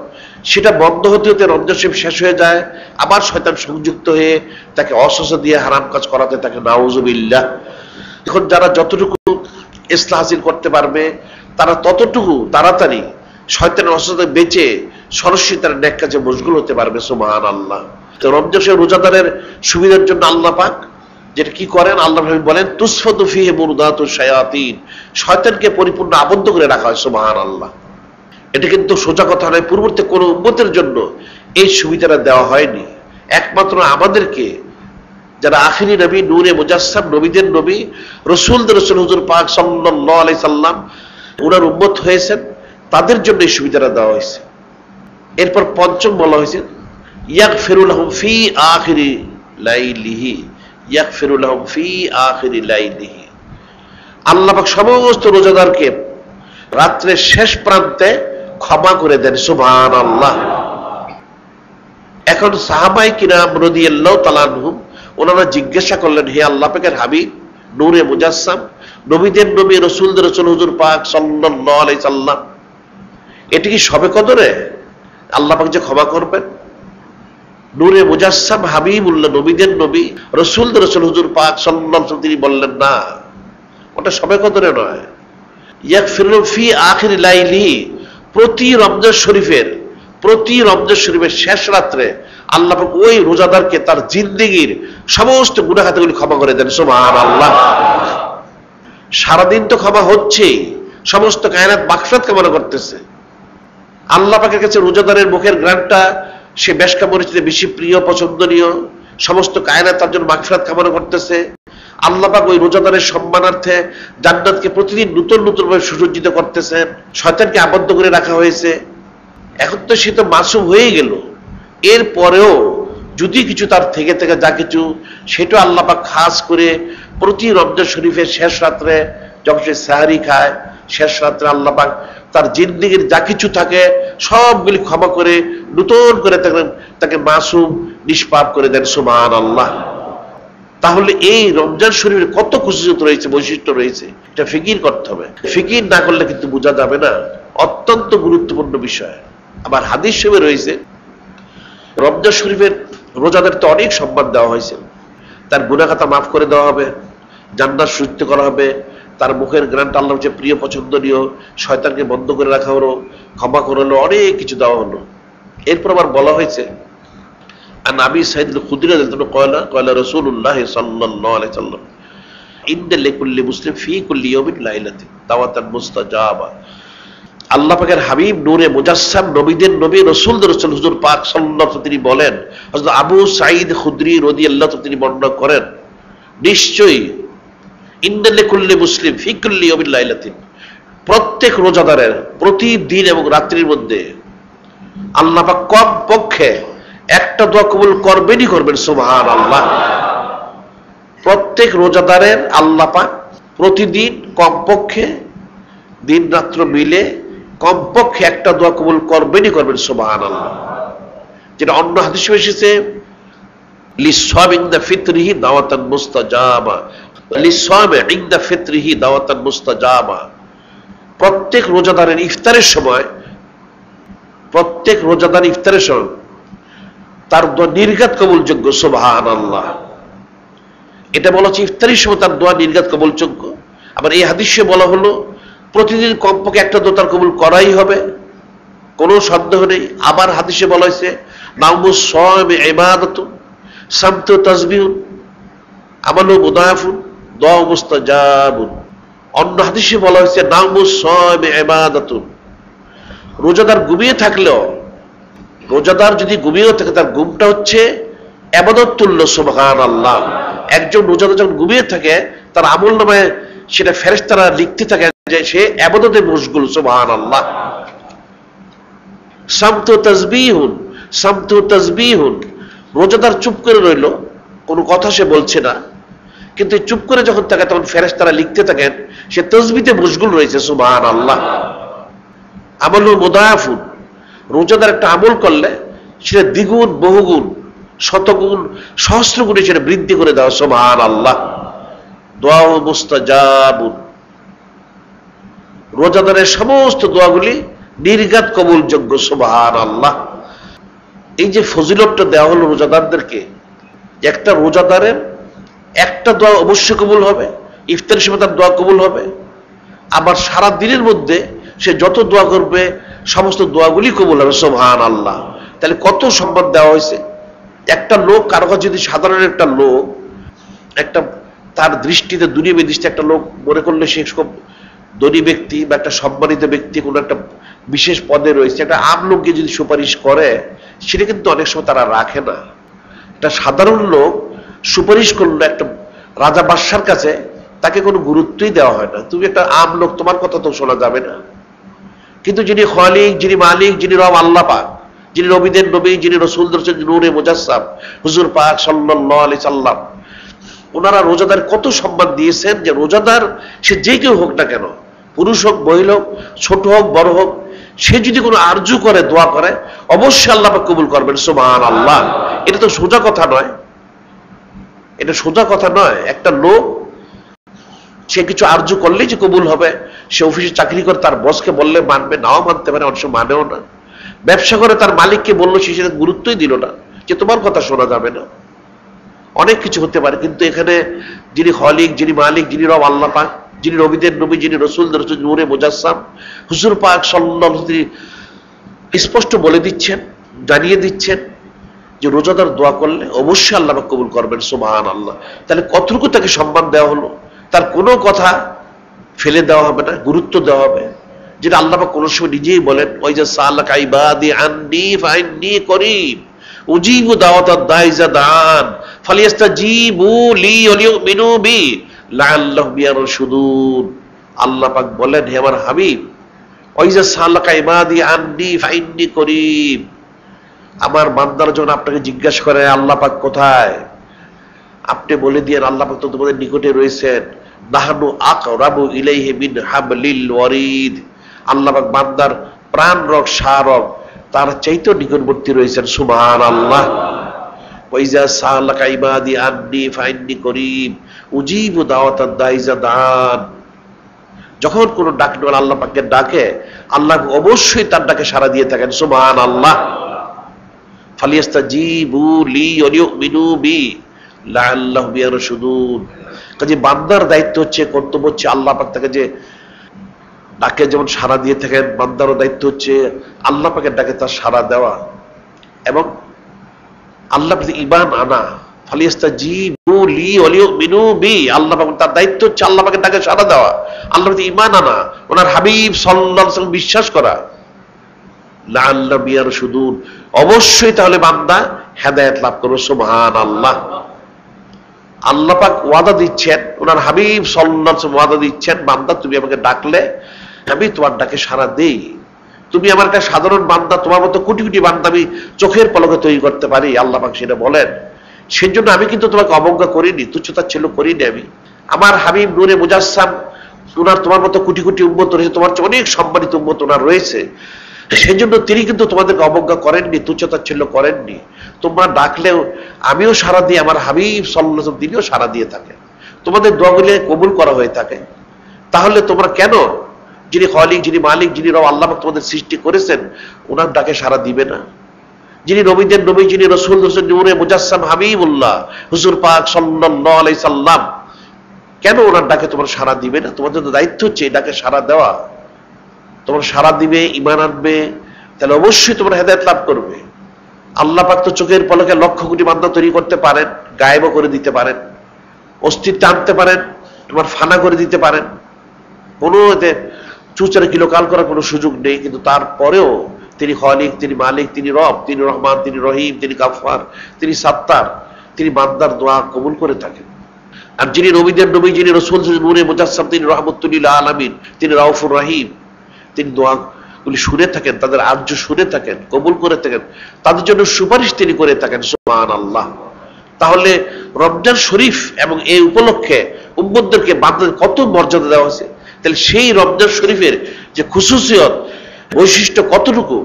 সেটা বন্ধ হতে হতে রমজান শরীফ শেষ হয়ে যায়, আবার শয়তান সংযুক্ত হয়ে তাকে অসহসা দিয়ে হারাম কাজ করাতে থাকে, নাউজুবিল্লাহ। এখন যারা যতটুকু ইসলাহ হাসিল করতে পারবে, তারা ততটুকু তাড়াতাড়ি শয়তানের অসহসা বেঁচে সরাসরি তারা নেক কাজে মশগুল হতে পারবে। সুবহানাল্লাহ। তো রমজান শরীফ রোজাদারের সুবিধার জন্য আল্লাহ পাক যেটা কি করেন, আল্লাহ বলেন তুসফাদু ফীহি মুরদাতুশ শায়াতিন, শয়তানকে পরিপূর্ণ আবদ্ধ করে রাখা হয়। সুবহানাল্লাহ। এটা কিন্তু সোজা কথা নয়, পূর্ববর্তী কোন উম্মতের জন্য এই সুবিধাটা দেওয়া হয়নি, একমাত্র আমাদেরকে যারা আখিরি নবী, নূরে মুজাসসাম, নবীদের নবী, রাসূলদের রাসূল হুজুর পাক সাল্লাল্লাহু আলাইহি সাল্লাম ওনার উম্মত হয়েছেন, তাদের জন্য এই সুবিধাটা দেওয়া হয়েছে। এরপর পঞ্চম বলা হয়েছে ইয়াগফিরু লাহুম ফি আখিরি লাইলিহি, ইয়াগফিরু লাহুম ফি আখিরি লাইলিহি, আল্লাহ পাক সমস্ত রোজাদারকে রাত্রের শেষ প্রান্তে ক্ষমা করে দেন। সুবহানাল্লাহ। এখন সাহাবায়ে কিরাম রাদিয়াল্লাহু তাআলা আনহুম ওনারা জিজ্ঞাসা করলেন, হে আল্লাহ পাকের হাবিব, নূরে মুজাসসাম, নবীদের নবী, রাসূলদের রাসূল হুজুর পাক সাল্লাল্লাহু আলাইহি সাল্লাম। এটি কি সবে কদরে আল্লাহ পাক যে ক্ষমা করবেন? নূরে মুজাসসাম হাবিবুল্লাহ, নবীদের নবী, রাসূলদের রাসূল হুজুর পাক সাল্লাল্লাহু আলাইহি ওয়াসাল্লাম, তিনি বললেন না, ওটা সবে কদরে নয়। ইয়াগফিরু ফি আখির লাইলি, প্রতি রমজান শরীফের শেষ রাত্রে আল্লাহ পাক ওই রোজাদারকে তার জিন্দেগীর সমস্ত গুনাহ খাতাগুলি ক্ষমা করে দেন। সুবহানাল্লাহ। সারাদিন তো ক্ষমা হচ্ছেই, সমস্ত কায়নাত মাগফিরাত কামনা করতেছে। আল্লাহ পাকের কাছে রোজাদারের মুখের গ্রানটা সে বেশকা পরিচিত, বেশি প্রিয়, পছন্দনীয়। সমস্ত কায়নাত তার জন্য মাগফিরাত কামনা করতেছে। আল্লাহ পাক ওই রোজাদারের সম্মানার্থে জান্নাতকে প্রতিদিন নতুন নতুন ভাবে সুসজ্জিত করতেছেন। শয়তানকে আবদ্ধ করে রাখা হয়েছে। এখন তো সে তো মাসুম হয়ে গেল, এরপরেও যদি কিছু তার থেকে থেকে যা কিছু, সেটা আল্লাহ পাক খাস করে প্রতি রমজান শরীফের শেষ রাত্রে যখন সে সাহারি খায়, শেষ রাত্রে আল্লাহ পাক তার জিন্দেগীর যা কিছু থাকে সবগুলি ক্ষমা করে নতুন করে তাকে মাসুম, নিষ্পাপ করে দেন। সুবহানাল্লাহ। তাহলে এই রমজান শরীফের কত খুশুসিয়ত রয়েছে, বৈশিষ্ট্য রয়েছে, এটা ফিকির করতে হবে। ফিকির না করলে কিন্তু বোঝা যাবে না। অত্যন্ত গুরুত্বপূর্ণ বিষয়। আবার হাদিস শরীফে রয়েছে, রমজান শরীফের রোজাদারকে অনেক সম্মান দেওয়া হয়েছে। তার গুনাহ খাতা মাফ করে দেওয়া হবে, জান্নাত সুযোগ করা হবে, তার মুখের গ্রানটা আল্লাহর যে প্রিয়, পছন্দনীয়, শয়তানকে বন্ধ করে রাখা হলো, ক্ষমা করে হলো, অনেক কিছু দেওয়া হলো। এরপর আবার বলা হয়েছে, عن أبي سعيد الخدري قال رسول الله صلى الله عليه وسلم إن لكل مسلم في كل يوم ليلة دعوة مستجابة। আল্লাহ পাকের হাবিব নূরে মুজাসসাম, নবীদের নবী, রাসূলদের রাসূল হুজুর পাক সাল্লাল্লাহু আলাইহি ওয়াসাল্লাম, তিনি বলেন, হযরত আবু সাঈদ খুদরি রাদিয়াল্লাহু তাআলা তিনি বর্ণনা করেন, নিশ্চয়ই ইন্না লিকুল্লি মুসলিম ফি কুল্লি ইয়াউমিন লাইলাতিন, প্রত্যেক রোজাদারের প্রতিদিন এবং রাত্রির মধ্যে আল্লাহ পাক কম পক্ষে একটা দোয়া কবুল করবেনই করবেন। সুবহানাল্লাহ। প্রত্যেক রোজাদারের আল্লাহ পাক প্রতিদিন কমপক্ষে, দিন রাত্র মিলে কমপক্ষে একটা দোয়া কবুল করবেনই করবেন। সুবহানাল্লাহ। যেটা অন্য হাদিসে এসেছে, লিসাম ইনদা ফিতরিহি দাওয়াতান মুস্তাজাবা, লিসাম ইনদা ফিতরিহি দাওয়াতান মুস্তাজাবা। প্রত্যেক রোজাদারের ইফতারের সময়, প্রত্যেক রোজাদার ইফতারের সময় তার দোয়া নির্ঘাত কবুলযোগ্য। সুবহানাল্লাহ। এটা বলা হচ্ছে ইফতারির সময় তার দোয়া নির্ঘাত কবুলযোগ্য। আবার এই হাদিসে বলা হলো প্রতিদিন কমপক্ষে একটা দোয়া তার কবুল করাই হবে, কোনো সন্দেহ নেই। আবার হাদিসে বলা হয়েছে নাউমুস সাইম ইবাদাতুন সামতু তাসবিহুন আমালু মুদাফুন দুআ মুস্তাজাবুন। অন্য হাদিসে বলা হয়েছে নাউমুস সাইম ইবাদাতুন, রোজাদার ঘুমিয়ে থাকলেও, রোজাদার যদি ঘুমিয়েও থাকে তার ঘুমটা হচ্ছে ইবাদত তুল্য। সুবহানাল্লাহ। একজন রোজাদার যখন ঘুমিয়ে থাকে তার আমলনামায় সেটা ফেরেশতারা লিখতে থাকে যে সে ইবাদতে মশগুল। সুবহানাল্লাহ। সামতু তাসবিহুন, সামতু তাসবিহুন, রোজাদার চুপ করে রইল, কোনো কথা সে বলছে না, কিন্তু চুপ করে যখন থাকে তখন ফেরেশতারা লিখতে থাকেন সে তাসবিতে মশগুল রয়েছে। সুবহানাল্লাহ। আমলু মুদাফুন, রোজাদার একটা আমল করলে সেটা দ্বিগুণ, বহুগুণ, শতগুণ, সহস্র গুণে সেটা বৃদ্ধি করে দেওয়া। সুবহানাল্লাহ। দোয়া মুস্তাজাবুন, রোজাদারের সমস্ত দোয়াগুলি নির্ঘাত কবুলযোগ্য। সুবহানাল্লাহ। এই যে ফজিলতটা দেওয়া হলো রোজাদারদেরকে, একটা রোজাদারের একটা দোয়া অবশ্যই কবুল হবে, ইফতারের সময় তার দোয়া কবুল হবে। আবার সারা দিনের মধ্যে সে যত দোয়া করবে সমস্ত দোয়াগুলি কবুল হবে। সুবহানাল্লাহ। তাহলে কত সম্মান দেওয়া হয়েছে। একটা লোক, কারো কাছে যদি সাধারণ একটা লোক, একটা তার দৃষ্টিতে, দুনিয়াবী দৃষ্টিতে একটা লোক মনে করলে সে খুব ধনী ব্যক্তি বা একটা সম্মানিত ব্যক্তি, কোনো একটা বিশেষ পদে রয়েছে, একটা আম লোককে যদি সুপারিশ করে সেটা কিন্তু অনেক সময় তারা রাখে না। একটা সাধারণ লোক সুপারিশ করলো একটা রাজা বাদশার কাছে, তাকে কোনো গুরুত্বই দেওয়া হয় না। তুমি একটা আম লোক, তোমার কথা তো শোনা যাবে না। কিন্তু যিনি খালিক, যিনি মালিক, যিনি রব আল্লাহ পাক, যিনি নবীদের নবী, যিনি রাসূলদের নূরে মুজাসসাম হুজুর পাক সাল্লাল্লাহু আলাইহি সাল্লাম, ওনারা রোজাদার কত সম্মান দিয়েছেন যে রোজাদার সে যে কেউ হোক না কেন, পুরুষ হোক, মহিলা হোক, ছোট হোক, বড় হোক, সে যদি কোনো আরজু করে, দোয়া করে, অবশ্যই আল্লাহ পাক কবুল করবেন। সুবহানাল্লাহ। এটা তো সোজা কথা নয়, এটা সোজা কথা নয়। একটা লোক সে কিছু আরজু করলেই যে কবুল হবে। সে অফিসে চাকরি করে, তার বসকে বললে মানবে, নাও মানতে পারে, অনেক সময় মানেও না। ব্যবসা করে তার মালিককে বললো, সে সেটা গুরুত্বই দিল না, যে তোমার কথা শোনা যাবে না। অনেক কিছু হতে পারে, কিন্তু এখানে যিনি খলিক, যিনি মালিক, যিনি রব আল্লাহ পাক, যিনি নবীদের নবী, যিনি রসুলদের রসুল, নূরে মুজাসসাম হুজুর পাক সাল্লাল্লাহু আলাইহি ওয়াসাল্লাম স্পষ্ট বলে দিচ্ছেন, জানিয়ে দিচ্ছেন যে রোজাদার দোয়া করলে অবশ্যই আল্লাহ পাক কবুল করবেন। সুবহানাল্লাহ। তাহলে কতটুকু তাকে সম্মান দেওয়া হলো, তার কোনো কথা ফেলে দেওয়া হবে না, গুরুত্ব দেওয়া হবে, যেটা আল্লাহ পাক কোনো সময় নিজেই বলেন, ওই যে সালাকা ইবাদি আন্নি ফাইন্নি করিব উজিবু দাওয়াতাদ দাঈ ইযা দাআন ফালিয়াস্তাজিবু লি ওয়ালিউমিনু বি লাআল্লাহুম ইয়ারশুদুন। আল্লাহ পাক বলেন, হে আমার হাবিব, ওই যে সালাকা ইবাদি আন্নি ফাইন্নি করিব, আমার বান্দারা যখন আপনাকে জিজ্ঞাসা করে আল্লাহ পাক কোথায়, আপনি বলে দিয়েন আল্লাহ পাক তো তোমাদের নিকটে রয়েছেন। নাহনু আকরাবু ইলাইহি মিন হাবলিল ওয়ারিদ। আল্লাহ পাক বান্দার প্রাণ রগ শারগ তার চাইতেও নিকটবর্তী রয়েছেন। সুবহানাল্লাহ। ওয়াইজা সালাকা ইবাদি আন্নি ফাইন্নি করিব উজিবু দাওয়াতাদ দাঈ ইযা দাআন। যখন কোন ডাকনেওয়ালা আল্লাহ পাককে ডাকে, আল্লাহ অবশ্যই তার ডাকে সাড়া দিয়ে থাকেন। সুবহানাল্লাহ। ফালিয়াস্তাজিবু লি ওয়ালিউমিনু বি লাআল্লাহুম ইয়ারশুদুন। কাজে বান্দার দায়িত্ব হচ্ছে, কর্তব্য হচ্ছে আল্লাহ পাক তাকে যে ডাকে যেমন সাড়া দিয়ে থাকেন, বান্দারও দায়িত্ব হচ্ছে আল্লাহ পাকের ডাকে তার সাড়া দেওয়া এবং আল্লাহ প্রতি ঈমান আনা। ফালিয়াস্তাজিবু লি ওয়ালিউমিনু বি, আল্লাহ পাক তার দায়িত্ব হচ্ছে আল্লাহ পাকের ডাকে সাড়া দেওয়া, আল্লাহ প্রতি ঈমান আনা, ওনার হাবিব সাল্লাল্লাহু আলাইহি ওয়াসাল্লাম বিশ্বাস করা। লাআল্লাহুম ইয়ারশুদুন। অবশ্যই তাহলে বান্দা হেদায়েত লাভ করবে। সুবহানাল্লাহ। আল্লাহ পাক ওয়াদা দিচ্ছেন, ওনার হাবিব সাল্লাল্লাহু আলাইহি ওয়াসাল্লাম ওয়াদা দিচ্ছেন, বান্দা তুমি আমাকে ডাকলে আমি তোমার ডাকে সাড়া দেই। তুমি আমার একটা সাধারণ বান্দা, তোমার মতো কোটি কোটি বান্দা আমি চোখের পলকে তৈরি করতে পারি, আল্লাহ পাক সেটা বলেন। সেই জন্য আমি কিন্তু তোমাকে অবজ্ঞা করিনি, তুচ্ছতাচ্ছিল্য করিনি। আমি আমার হাবিব নূরে মুজাসসাম, ওনার তোমার মতো কোটি কোটি উম্মত রয়েছে, তোমার চেয়ে অনেক সম্মানিত উম্মত ওনার রয়েছে, সেই জন্য তিনি কিন্তু তোমাদেরকে অবজ্ঞা করেননি, তুচ্ছতাচ্ছিল্য করেননি। তোমরা ডাকলেও আমিও সাড়া দিই, আমার হাবিব সাল্লাল্লাহু আলাইহি ওয়াসাল্লাম তিনিও সাড়া দিয়ে থাকেন, তোমাদের দোয়াগুলি কবুল করা হয়ে থাকে। তাহলে তোমরা কেন যিনি খলিক, যিনি মালিক, যিনি রব আল্লাহ পাক তোমাদের সৃষ্টি করেছেন, ওনার ডাকে সাড়া দিবে না? যিনি নবীদের নবী, যিনি রসুল রসুল নূরে মুজাসসাম হাবিবুল্লাহ হুজুর পাক সাল্লাল্লাহু আলাইহি সাল্লাম, কেন ওনার ডাকে তোমরা সাড়া দিবে না? তোমাদের তো দায়িত্ব হচ্ছে এই ডাকে সাড়া দেওয়া। তোমরা সাড়া দিবে, ঈমান আনবে, তাহলে অবশ্যই তোমরা হেদায়েত লাভ করবে। আল্লাহ পাক তো চোখের পলকে লক্ষ কোটি বান্দা তৈরি করতে পারেন, গায়েবও করে দিতে পারেন, অস্তিত্ব আনতে পারেন, তোমার ফানা করে দিতে পারেন, কোনো এতে চুচারে কিলোকাল করার কোনো সুযোগ নেই। কিন্তু তারপরেও তিনি খলিক, তিনি মালিক, তিনি রব, তিনি রহমান, তিনি রহিম, তিনি গাফফার, তিনি সাত্তার, তিনি বান্দার দোয়া কবুল করে থাকেন। আর যিনি নবীদের নবী, যিনি রসুল নূরে মুজাসসাম, তিনি রাহমাতুল লিল আলামিন, তিনি রাউফুর রহিম, তিনি দোয়াগুলি শুনে থাকেন, তাদের আরজু শুনে থাকেন, কবুল করে থাকেন, তাদের জন্য সুপারিশ তিনি করে থাকেন। সুবহানাল্লাহ। তাহলে রমজান শরীফ এবং এই উপলক্ষে উম্মতদেরকে বান্দাদের কত মর্যাদা দেওয়া হয়েছে, তাহলে সেই রমজান শরীফের যে খুশুসিয়ত, বৈশিষ্ট্য কতটুকু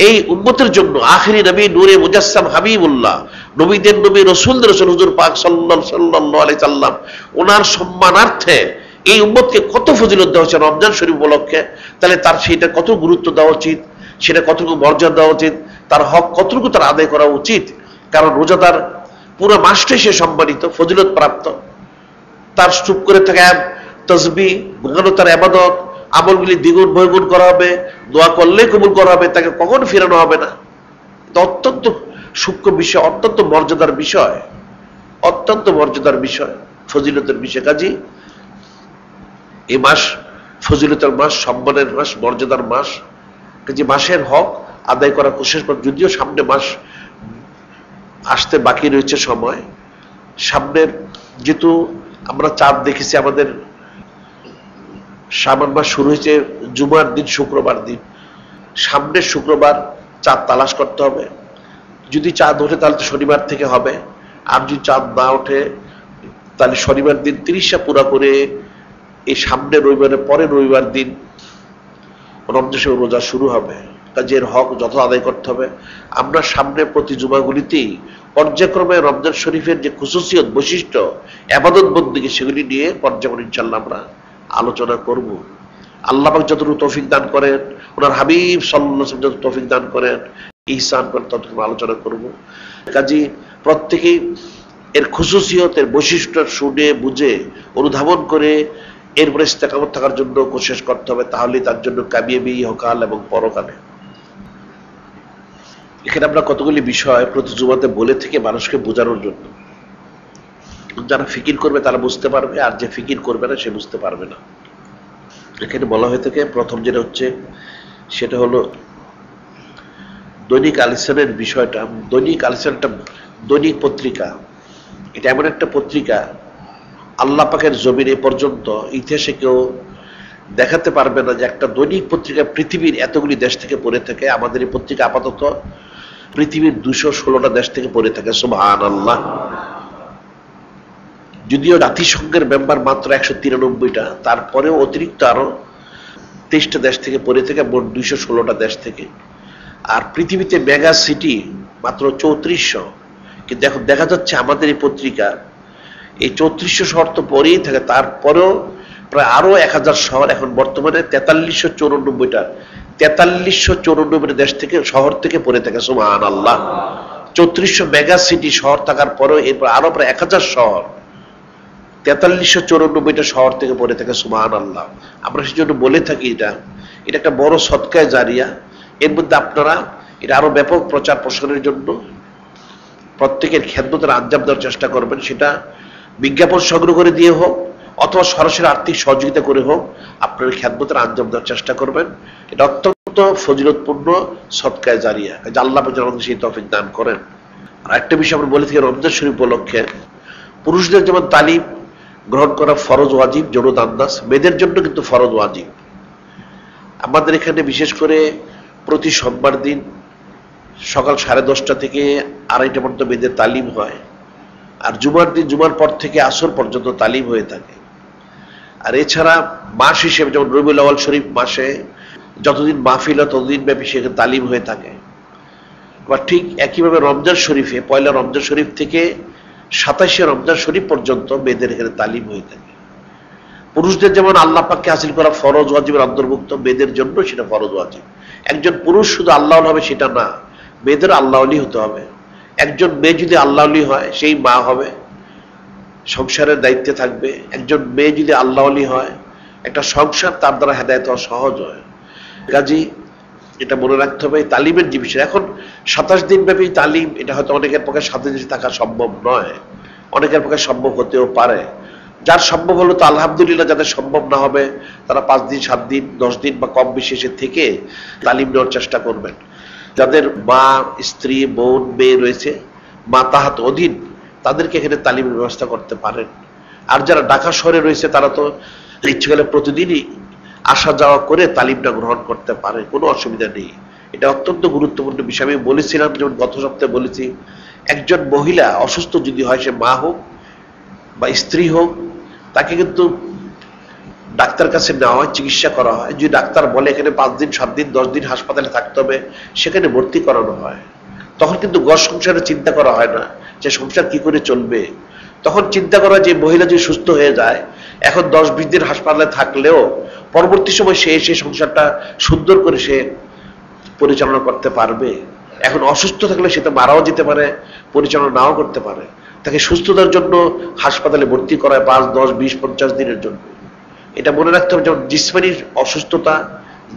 এই উম্মতের জন্য। আখিরি নবী নূরে মুজাসসাম হাবিবুল্লাহ, নবীদের নবী রসুলদের রসুল হুজুর পাক সাল্লাল্লাহু আলাইহি সাল্লাম, ওনার সম্মানার্থে এই উম্মতকে কত ফজিলত দেওয়া হচ্ছে রমজান শরীফ উপলক্ষে। তাহলে তার সেটা কত গুরুত্ব দেওয়া উচিত, সেটা কতটুকু মর্যাদা দেওয়া উচিত, তার হক কতটুকু তার আদায় করা উচিত। কারণ রোজাদার পুরো মাসটাই সে সম্মানিত, ফজিলত প্রাপ্ত। তার চুপ করে থাকা তসবিহ, গুনাহ, তার ইবাদত আমলগুলি দ্বিগুণ বহুগুণ করা হবে, দোয়া করলে কবুল করা হবে, তাকে কখনো ফেরানো হবে না। এটা অত্যন্ত সূক্ষ্ম বিষয়, অত্যন্ত মর্যাদার বিষয়, অত্যন্ত মর্যাদার বিষয়, ফজিলতের বিষয়। কাজী এই মাস ফজিলতের মাস, সম্মানের মাস, মর্যাদার মাস। কাজী মাসের হক আদায় করা কোশিশ কর। যদিও সামনে মাস আসতে বাকি রয়েছে সময়, সামনের যেহেতু আমরা চাঁদ দেখেছি, আমাদের শাবান মাস শুরু হয়েছে জুমার দিন, শুক্রবার দিন। সামনের শুক্রবার চাঁদ তালাশ করতে হবে। যদি চাঁদ ওঠে তাহলে তো শনিবার থেকে হবে, আর যদি চাঁদ না ওঠে তাহলে শনিবার দিন 30টা পুরা করে এই সামনের রবিবারের পরে রবিবার দিন রমজান রোজা শুরু হবে। কাজের হক যত আদায় করতে হবে। আমরা সামনে প্রতি জুমাগুলিতেই পর্যায়ক্রমে রমজান শরীফের যে খুসুসিয়ত বৈশিষ্ট্য ইবাদত বন্দেগী সেগুলি নিয়ে পর্যায়ক্রমে ইনশাআল্লাহ আমরা আলোচনা করব। আল্লাহ পাক যতটুকু তৌফিক দান করেন, ওনার হাবিব সাল্লাল্লাহু আলাইহি ওয়াসাল্লাম যত তৌফিক দান করেন, ইহসান করেন, ততটুকু আলোচনা করব। কাজী প্রত্যেকেই এর খুসুসিয়ত, এর বৈশিষ্ট্য শুনে বুঝে অনুধাবন করে এরপরে ইস্তেকামত থাকার জন্য কোশিশ করতে হবে, তাহলে তার জন্য কামিয়াবি ইহকাল এবং পরকালে। এখানে আমরা কতগুলি বিষয় প্রতি জুমাতে বলে থেকে মানুষকে বোঝানোর জন্য। যারা ফিকির করবে তারা বুঝতে পারবে, আর যে ফিকির করবে না সে বুঝতে পারবে না। এখানে বলা হয়ে থাকে প্রথম যেটা হচ্ছে সেটা হলো দৈনিক আলিসানের বিষয়টা। দৈনিক আলিসান একটা দৈনিক পত্রিকা, এটা এমন একটা পত্রিকা আল্লাহ পাকের জমিন এ পর্যন্ত ইতিহাসে কেউ দেখাতে পারবে না যে একটা দৈনিক পত্রিকা পৃথিবীর এতগুলি দেশ থেকে পড়ে থাকে। আমাদের এই পত্রিকা আপাতত পৃথিবীর 216টা দেশ থেকে পড়ে থাকে। সুবহানাল্লাহ। যদিও জাতিসংঘের মেম্বার মাত্র 193টা, তারপরেও অতিরিক্ত আরো 23টা দেশ থেকে পড়ে থাকে, মোট 216টা দেশ থেকে। আর পৃথিবীতে মেগা সিটি মাত্র 3400। কিন্তু এখন দেখা যাচ্ছে আমাদের এই পত্রিকা এই 3400 শহর তো পরেই থাকে, তারপরেও প্রায় আরো 1000 শহর এখন বর্তমানে 4394 দেশ থেকে শহর থেকে পড়ে থাকে। সুবহানাল্লাহ। 3400 মেগা সিটি শহর থাকার পরেও এরপর আরো প্রায় 1000 শহর 4394টা শহর থেকে পড়ে থাকে। সুবহানাল্লাহ। আমরা সেজন্য বলে থাকি এটা একটা বড় সদকায়ে জারিয়া। এর মধ্যে আপনারা এটা আরো ব্যাপক প্রচার প্রসারের জন্য প্রত্যেকের খেদমতের আঞ্জাম দেওয়ার চেষ্টা করবেন। সেটা বিজ্ঞাপন সংগ্রহ করে দিয়ে হোক অথবা সরাসরি আর্থিক সহযোগিতা করে হোক, আপনার খেদমতের আঞ্জাম দেওয়ার চেষ্টা করবেন। এটা অত্যন্ত ফজিলতপূর্ণ সদকায়ে জারিয়া। আল্লাহ পাক আমাদের সেই তৌফিক দান করেন। আর একটা বিষয় আমরা বলে থাকি রমজান শরীফ উপলক্ষে পুরুষদের যেমন তালিম গ্রহণ করা ফরজ ওয়াজিব জরুদ আন্দাজ, মেয়েদের জন্য কিন্তু ফরজ ওয়াজিব। আমাদের এখানে বিশেষ করে প্রতি সোমবার দিন সকাল 10:30 থেকে 2:30 পর্যন্ত মেয়েদের তালিম হয়। আর জুমার দিন জুমার পর থেকে আসর পর্যন্ত তালিম হয়ে থাকে। আর এছাড়া মাস হিসেবে যেমন রবিউল আউয়াল শরীফ মাসে যতদিন মাহফিল হয় ততদিন ব্যাপী সেখানে তালিম হয়ে থাকে। আবার ঠিক একইভাবে রমজান শরীফে পয়লা রমজান শরীফ থেকে 27শে রমজান শরীফ পর্যন্ত মেয়েদের এখানে তালিম হয়ে থাকে। পুরুষদের যেমন আল্লাহ পাককে হাসিল করা ফরজ ওয়াজিবের অন্তর্ভুক্ত, মেয়েদের জন্য সেটা ফরজ ওয়াজিব। একজন পুরুষ শুধু আল্লাহ হবে সেটা না, মেয়েদের আল্লাহলি হতে হবে। একজন মেয়ে যদি আল্লাহলি হয় সেই মা হবে, সংসারের দায়িত্বে থাকবে। একজন মেয়ে যদি আল্লাহলি হয় একটা সংসার তার দ্বারা হেদায়েত হওয়া সহজ হয়। কাজী এটা মনে রাখতে হবে তালিমের যে বিষয়। এখন 27 দিন ব্যাপী তালিম, এটা হয়তো অনেকের পক্ষে 7 দিন থাকা সম্ভব নয়, অনেকের পক্ষে সম্ভব হতেও পারে। যার সম্ভব হলো তো আলহামদুলিল্লাহ, যাদের সম্ভব না হবে তারা 5 দিন 7 দিন 10 দিন বা কম বেশি এসে থেকে তালিম নেওয়ার চেষ্টা করবেন। যাদের মা স্ত্রী বোন মেয়ে রয়েছে মাতাহাত অধীন, তাদেরকে এখানে তালিমের ব্যবস্থা করতে পারেন। আর যারা ঢাকা শহরে রয়েছে তারা তো ইচ্ছে করলে প্রতিদিনই আসা যাওয়া করে তালিমটা গ্রহণ করতে পারে, কোনো অসুবিধা নেই। এটা অত্যন্ত গুরুত্বপূর্ণ বিষয়। আমি বলেছিলাম, যেমন গত সপ্তাহে বলেছি, একজন মহিলা অসুস্থ যদি হয়, সে মা হোক বা স্ত্রী হোক, তাকে কিন্তু ডাক্তার কাছে নেওয়া হয়, চিকিৎসা করা হয়। যদি ডাক্তার বলে এখানে 5 দিন 7 দিন 10 দিন হাসপাতালে থাকতে হবে, সেখানে ভর্তি করানো হয়। তখন কিন্তু ঘর সংসারে চিন্তা করা হয় না যে সংসার কি করে চলবে। তখন চিন্তা করা যে মহিলা যদি সুস্থ হয়ে যায়, এখন 10-20 দিন হাসপাতালে থাকলেও পরবর্তী সময় সে এসে সংসারটা সুন্দর করে সে পরিচালনা করতে পারবে। এখন অসুস্থ থাকলে সে তো মারাও যেতে পারে, পরিচালনা নাও করতে পারে। তাকে সুস্থতার জন্য হাসপাতালে ভর্তি করায় 5, 10, 20, 50 দিনের জন্য। এটা মনে রাখতে হবে, যেমন জিসমানি অসুস্থতা,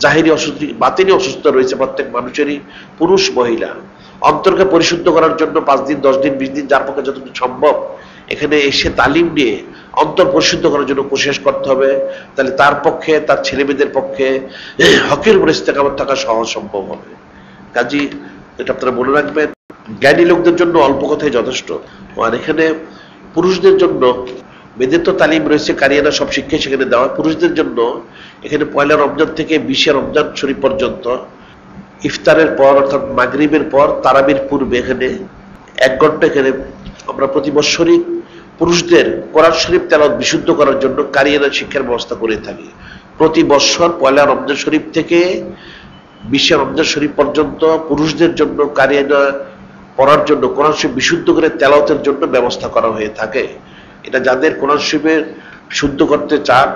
জাহিরি অসুস্থতা, বাতিনি অসুস্থতা রয়েছে প্রত্যেক মানুষেরই, পুরুষ মহিলা। অন্তরকে পরিশুদ্ধ করার জন্য 5 দিন 10 দিন 20 দিন যার পক্ষে যতটুকু সম্ভব এখানে এসে তালিম নিয়ে অন্তর পরিশুদ্ধ করার জন্য কোশিশ করতে হবে। তাহলে তার পক্ষে, তার ছেলে মেয়েদের পক্ষে হকের উপর ইস্তেকামত থাকা সহজ সম্ভব হবে। কাজী এটা আপনারা মনে রাখবেন। জ্ঞানী লোকদের জন্য অল্প কথাই যথেষ্ট। আর এখানে পুরুষদের জন্য, মেয়েদের তো তালিম রয়েছে, কারিয়ানা সব শিক্ষা সেখানে দেওয়া। পুরুষদের জন্য এখানে পয়লা রমজান থেকে 20শে রমজান শরীফ পর্যন্ত ইফতারের পর অর্থাৎ মাগরিবের পর তারাবির পূর্বে এখানে 1 ঘন্টা এখানে আমরা প্রতি বৎসরই পুরুষদের কোরআন শরীফ তেলাওয়াত বিশুদ্ধ করার জন্য কারিয়ানা শিক্ষার ব্যবস্থা করে থাকি। প্রতি বৎসর পয়লা রমজান শরীফ থেকে বিশ্বের রমজান শরীফ পর্যন্ত পুরুষদের জন্য কারিয়ানা পড়ার জন্য কোরআন শরীফ বিশুদ্ধ করে তেলাওয়াতের জন্য ব্যবস্থা করা হয়ে থাকে। এটা যাদের কোরআন শরীফের শুদ্ধ করতে চান,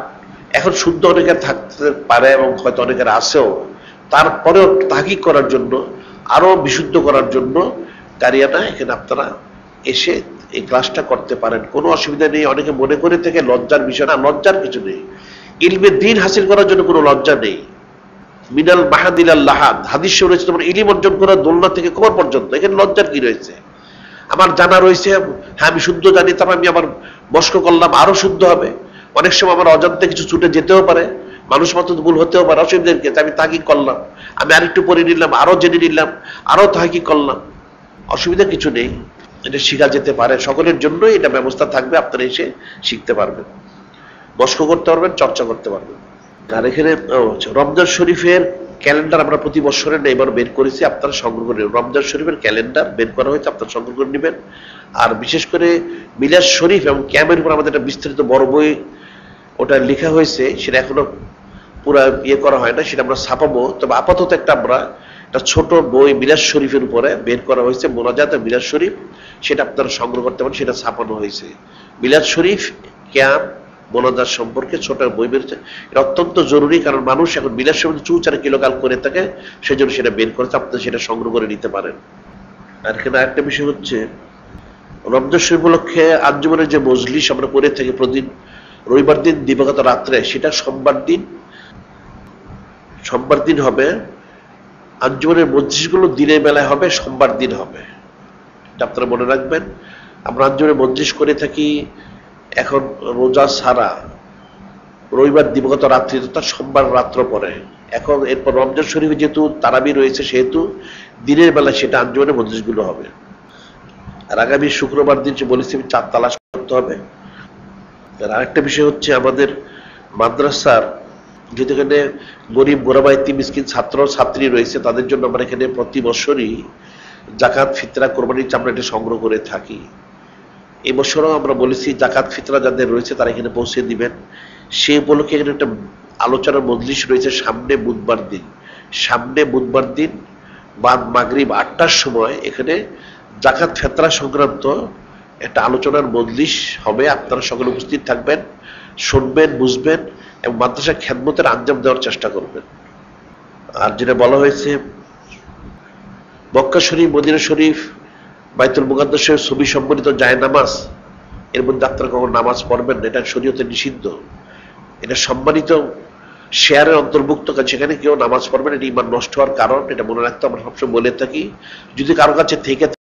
এখন শুদ্ধ অনেকের থাকতে পারে এবং হয়তো অনেকের আছেও, তারপরেও তাহকিক করার জন্য, আরো বিশুদ্ধ করার জন্য কারিয়ানা এখানে আপনারা এসে এই ক্লাসটা করতে পারেন, কোনো অসুবিধা নেই। অনেকে মনে করে থেকে লজ্জার বিষয় না, লজ্জার কিছু নেই। ইলমে দ্বীন হাসিল করার জন্য কোনো লজ্জা নেই। মিনাল মাহাদিল লাহাদ হাদিস রয়েছে তোমার ইলম অর্জন করা দোলনা থেকে কোমর পর্যন্ত, এখানে লজ্জার কি রয়েছে? আমার জানা রয়েছে, হ্যাঁ আমি শুদ্ধ জানি, তারপর আমি আবার মস্ক করলাম, আরো শুদ্ধ হবে। অনেক সময় আমার অজান্তে কিছু ছুটে যেতেও পারে, মানুষ মতো ভুল হতেও পারে, অসুবিধার ক্ষেত্রে আমি তাহকিক করলাম, আমি আরেকটু পড়ে নিলাম, আরো জেনে নিলাম, আরো তাহকিক করলাম, অসুবিধা কিছু নেই। এটা শিখা যেতে পারে, সকলের জন্য এটা ব্যবস্থা থাকবে, আপনারা এসে শিখতে পারবেন, মস্ক করতে পারবেন, চর্চা করতে পারবেন। আর এখানে রমজান শরীফের ক্যালেন্ডার আমরা প্রতি বছরের এবার বের করেছি, আপনারা সংগ্রহ করে নেবেন। রমজান শরীফের ক্যালেন্ডার বের করা হয়েছে, আপনারা সংগ্রহ করে নেবেন। আর বিশেষ করে মিলাদ শরীফ এবং ক্যামের উপর আমাদের একটা বিস্তারিত বড় বই ওটা লেখা হয়েছে, সেটা এখনো পুরো ইয়ে করা হয় না, সেটা আমরা ছাপাবো। তবে আপাতত আমরা একটা ছোট বই মিলাদ শরীফের উপরে বের করা হয়েছে, মোনাজাত মিলাদ শরীফ, সেটা আপনারা সংগ্রহ করতে পারেন, সেটা ছাপানো হয়েছে। মিলাদ শরীফ, ক্যাম, মোনাজাত সম্পর্কে ছোট বই বেরোচ্ছে। এটা অত্যন্ত জরুরি, কারণ মানুষ এখন মিলাদ শরীফ চুচার কিলোকাল করে থাকে, সেই জন্য সেটা বের করেছে, আপনারা সেটা সংগ্রহ করে নিতে পারেন। আর এখানে একটা বিষয় হচ্ছে, রমজান শরীফ উপলক্ষে আঞ্জুমানের যে মজলিস আমরা করে থাকি প্রতিদিন রবিবার দিন দিবাগত রাত্রে, সেটা সোমবার দিন হবে। আঞ্জুমানের মজলিসগুলো দিনের বেলায় হবে, সোমবার দিন হবে, এটা আপনারা মনে রাখবেন। আমরা আঞ্জুমানের মজলিস করে থাকি এখন রোজা ছাড়া রবিবার দিবাগত রাত্রি, তার সোমবার রাত্র পরে। এখন এরপর রমজান শরীফে যেহেতু তারাবি রয়েছে, সেহেতু দিনের বেলা সেটা আঞ্জুমানের মজলিসগুলো হবে। আর আগামী শুক্রবার দিন বলেছি চাঁদ তালাশ করতে হবে। আর আরেকটা বিষয় হচ্ছে, আমাদের মাদ্রাসার যেহেতু এখানে গরিব গোরাবাইতি মিসকিন ছাত্র ছাত্রী রয়েছে, তাদের জন্য আমরা এখানে প্রতি বছরই জাকাত ফিতরা কোরবানির চামড়া এটা সংগ্রহ করে থাকি। এই বছরও আমরা বলেছি জাকাত ফিতরা যাদের রয়েছে তারা এখানে পৌঁছে দিবেন। সেই উপলক্ষে এখানে একটা আলোচনার মজলিস রয়েছে সামনে বুধবার দিন বাদ মাগরিব 8টার সময় এখানে জাকাত ফিতরা সংক্রান্ত একটা আলোচনার মজলিস হবে। আপনারা সকলে উপস্থিত থাকবেন, শুনবেন, বুঝবেন এবং মাদ্রাসা খেদমতের আঞ্জাম দেওয়ার চেষ্টা করবেন। আর যেটা বলা হয়েছে, মক্কা শরীফ, মদিনা শরীফ, বাইতুল মুকাদ্দাসের ছবি সম্বলিত যায় নামাজ, এর মধ্যে আপনারা কখনো নামাজ পড়বেন না, এটা শরীয়তে নিষিদ্ধ। এটা সম্মানিত শেয়ারের অন্তর্ভুক্ত, সেখানে কেউ নামাজ পড়বেন, এটা ঈমান নষ্ট হওয়ার কারণ, এটা মনে রাখতে আমরা সবসময় বলে থাকি। যদি কারো কাছে থেকে